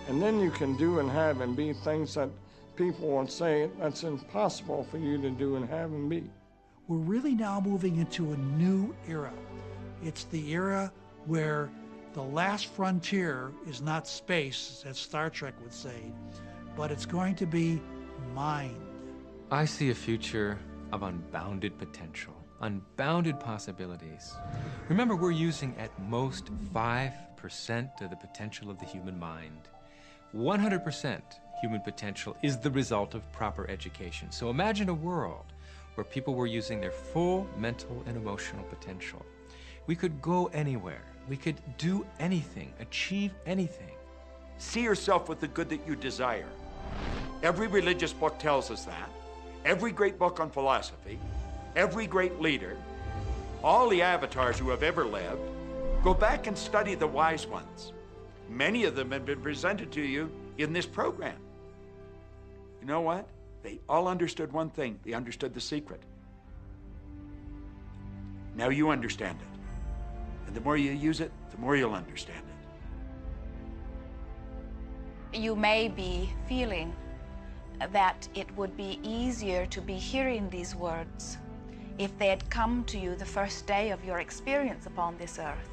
And then you can do and have and be things that people will say that's impossible for you to do and have and be. We're really now moving into a new era. It's the era where the last frontier is not space, as Star Trek would say, but it's going to be mind. I see a future of unbounded potential, unbounded possibilities. Remember, we're using at most 5% of the potential of the human mind. 100% human potential is the result of proper education. So imagine a world where people were using their full mental and emotional potential. We could go anywhere, We could do anything, achieve anything. See yourself with the good that you desire. Every religious book tells us that. Every great book on philosophy, every great leader, all the avatars who have ever lived. Go back and study the wise ones. Many of them have been presented to you in this program. You know what? They all understood one thing. They understood the secret. Now you understand it. And the more you use it, the more you'll understand it. You may be feeling that it would be easier to be hearing these words if they had come to you the first day of your experience upon this earth.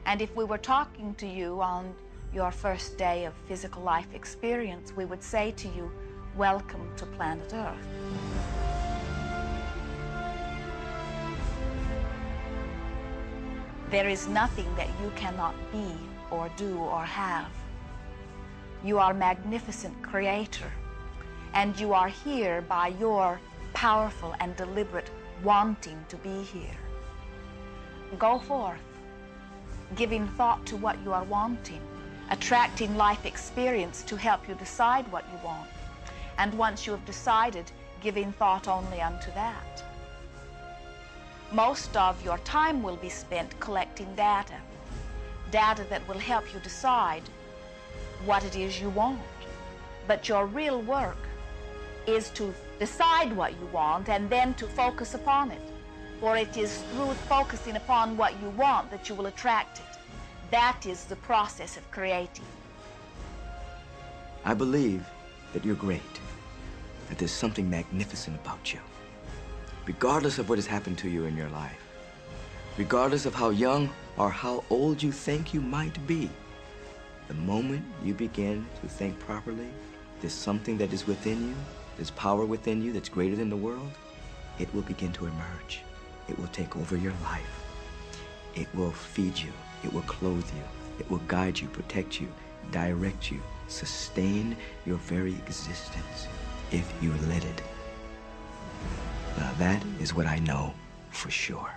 And if we were talking to you on your first day of physical life experience, we would say to you, welcome to planet Earth. There is nothing that you cannot be or do or have. You are a magnificent creator, and you are here by your powerful and deliberate wanting to be here. Go forth, giving thought to what you are wanting, attracting life experience to help you decide what you want. And once you have decided, giving thought only unto that. Most of your time will be spent collecting data that will help you decide what it is you want. But your real work is to decide what you want and then to focus upon it. For it is through focusing upon what you want that you will attract it. That is the process of creating. I believe that you're great, that there's something magnificent about you. Regardless of what has happened to you in your life, regardless of how young or how old you think you might be, the moment you begin to think properly, there's something that is within you, there's power within you that's greater than the world, it will begin to emerge. It will take over your life. It will feed you. It will clothe you. It will guide you, protect you, direct you, sustain your very existence if you let it. Now that is what I know for sure.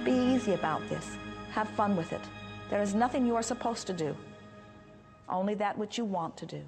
Be easy about this. Have fun with it. There is nothing you are supposed to do, only that which you want to do.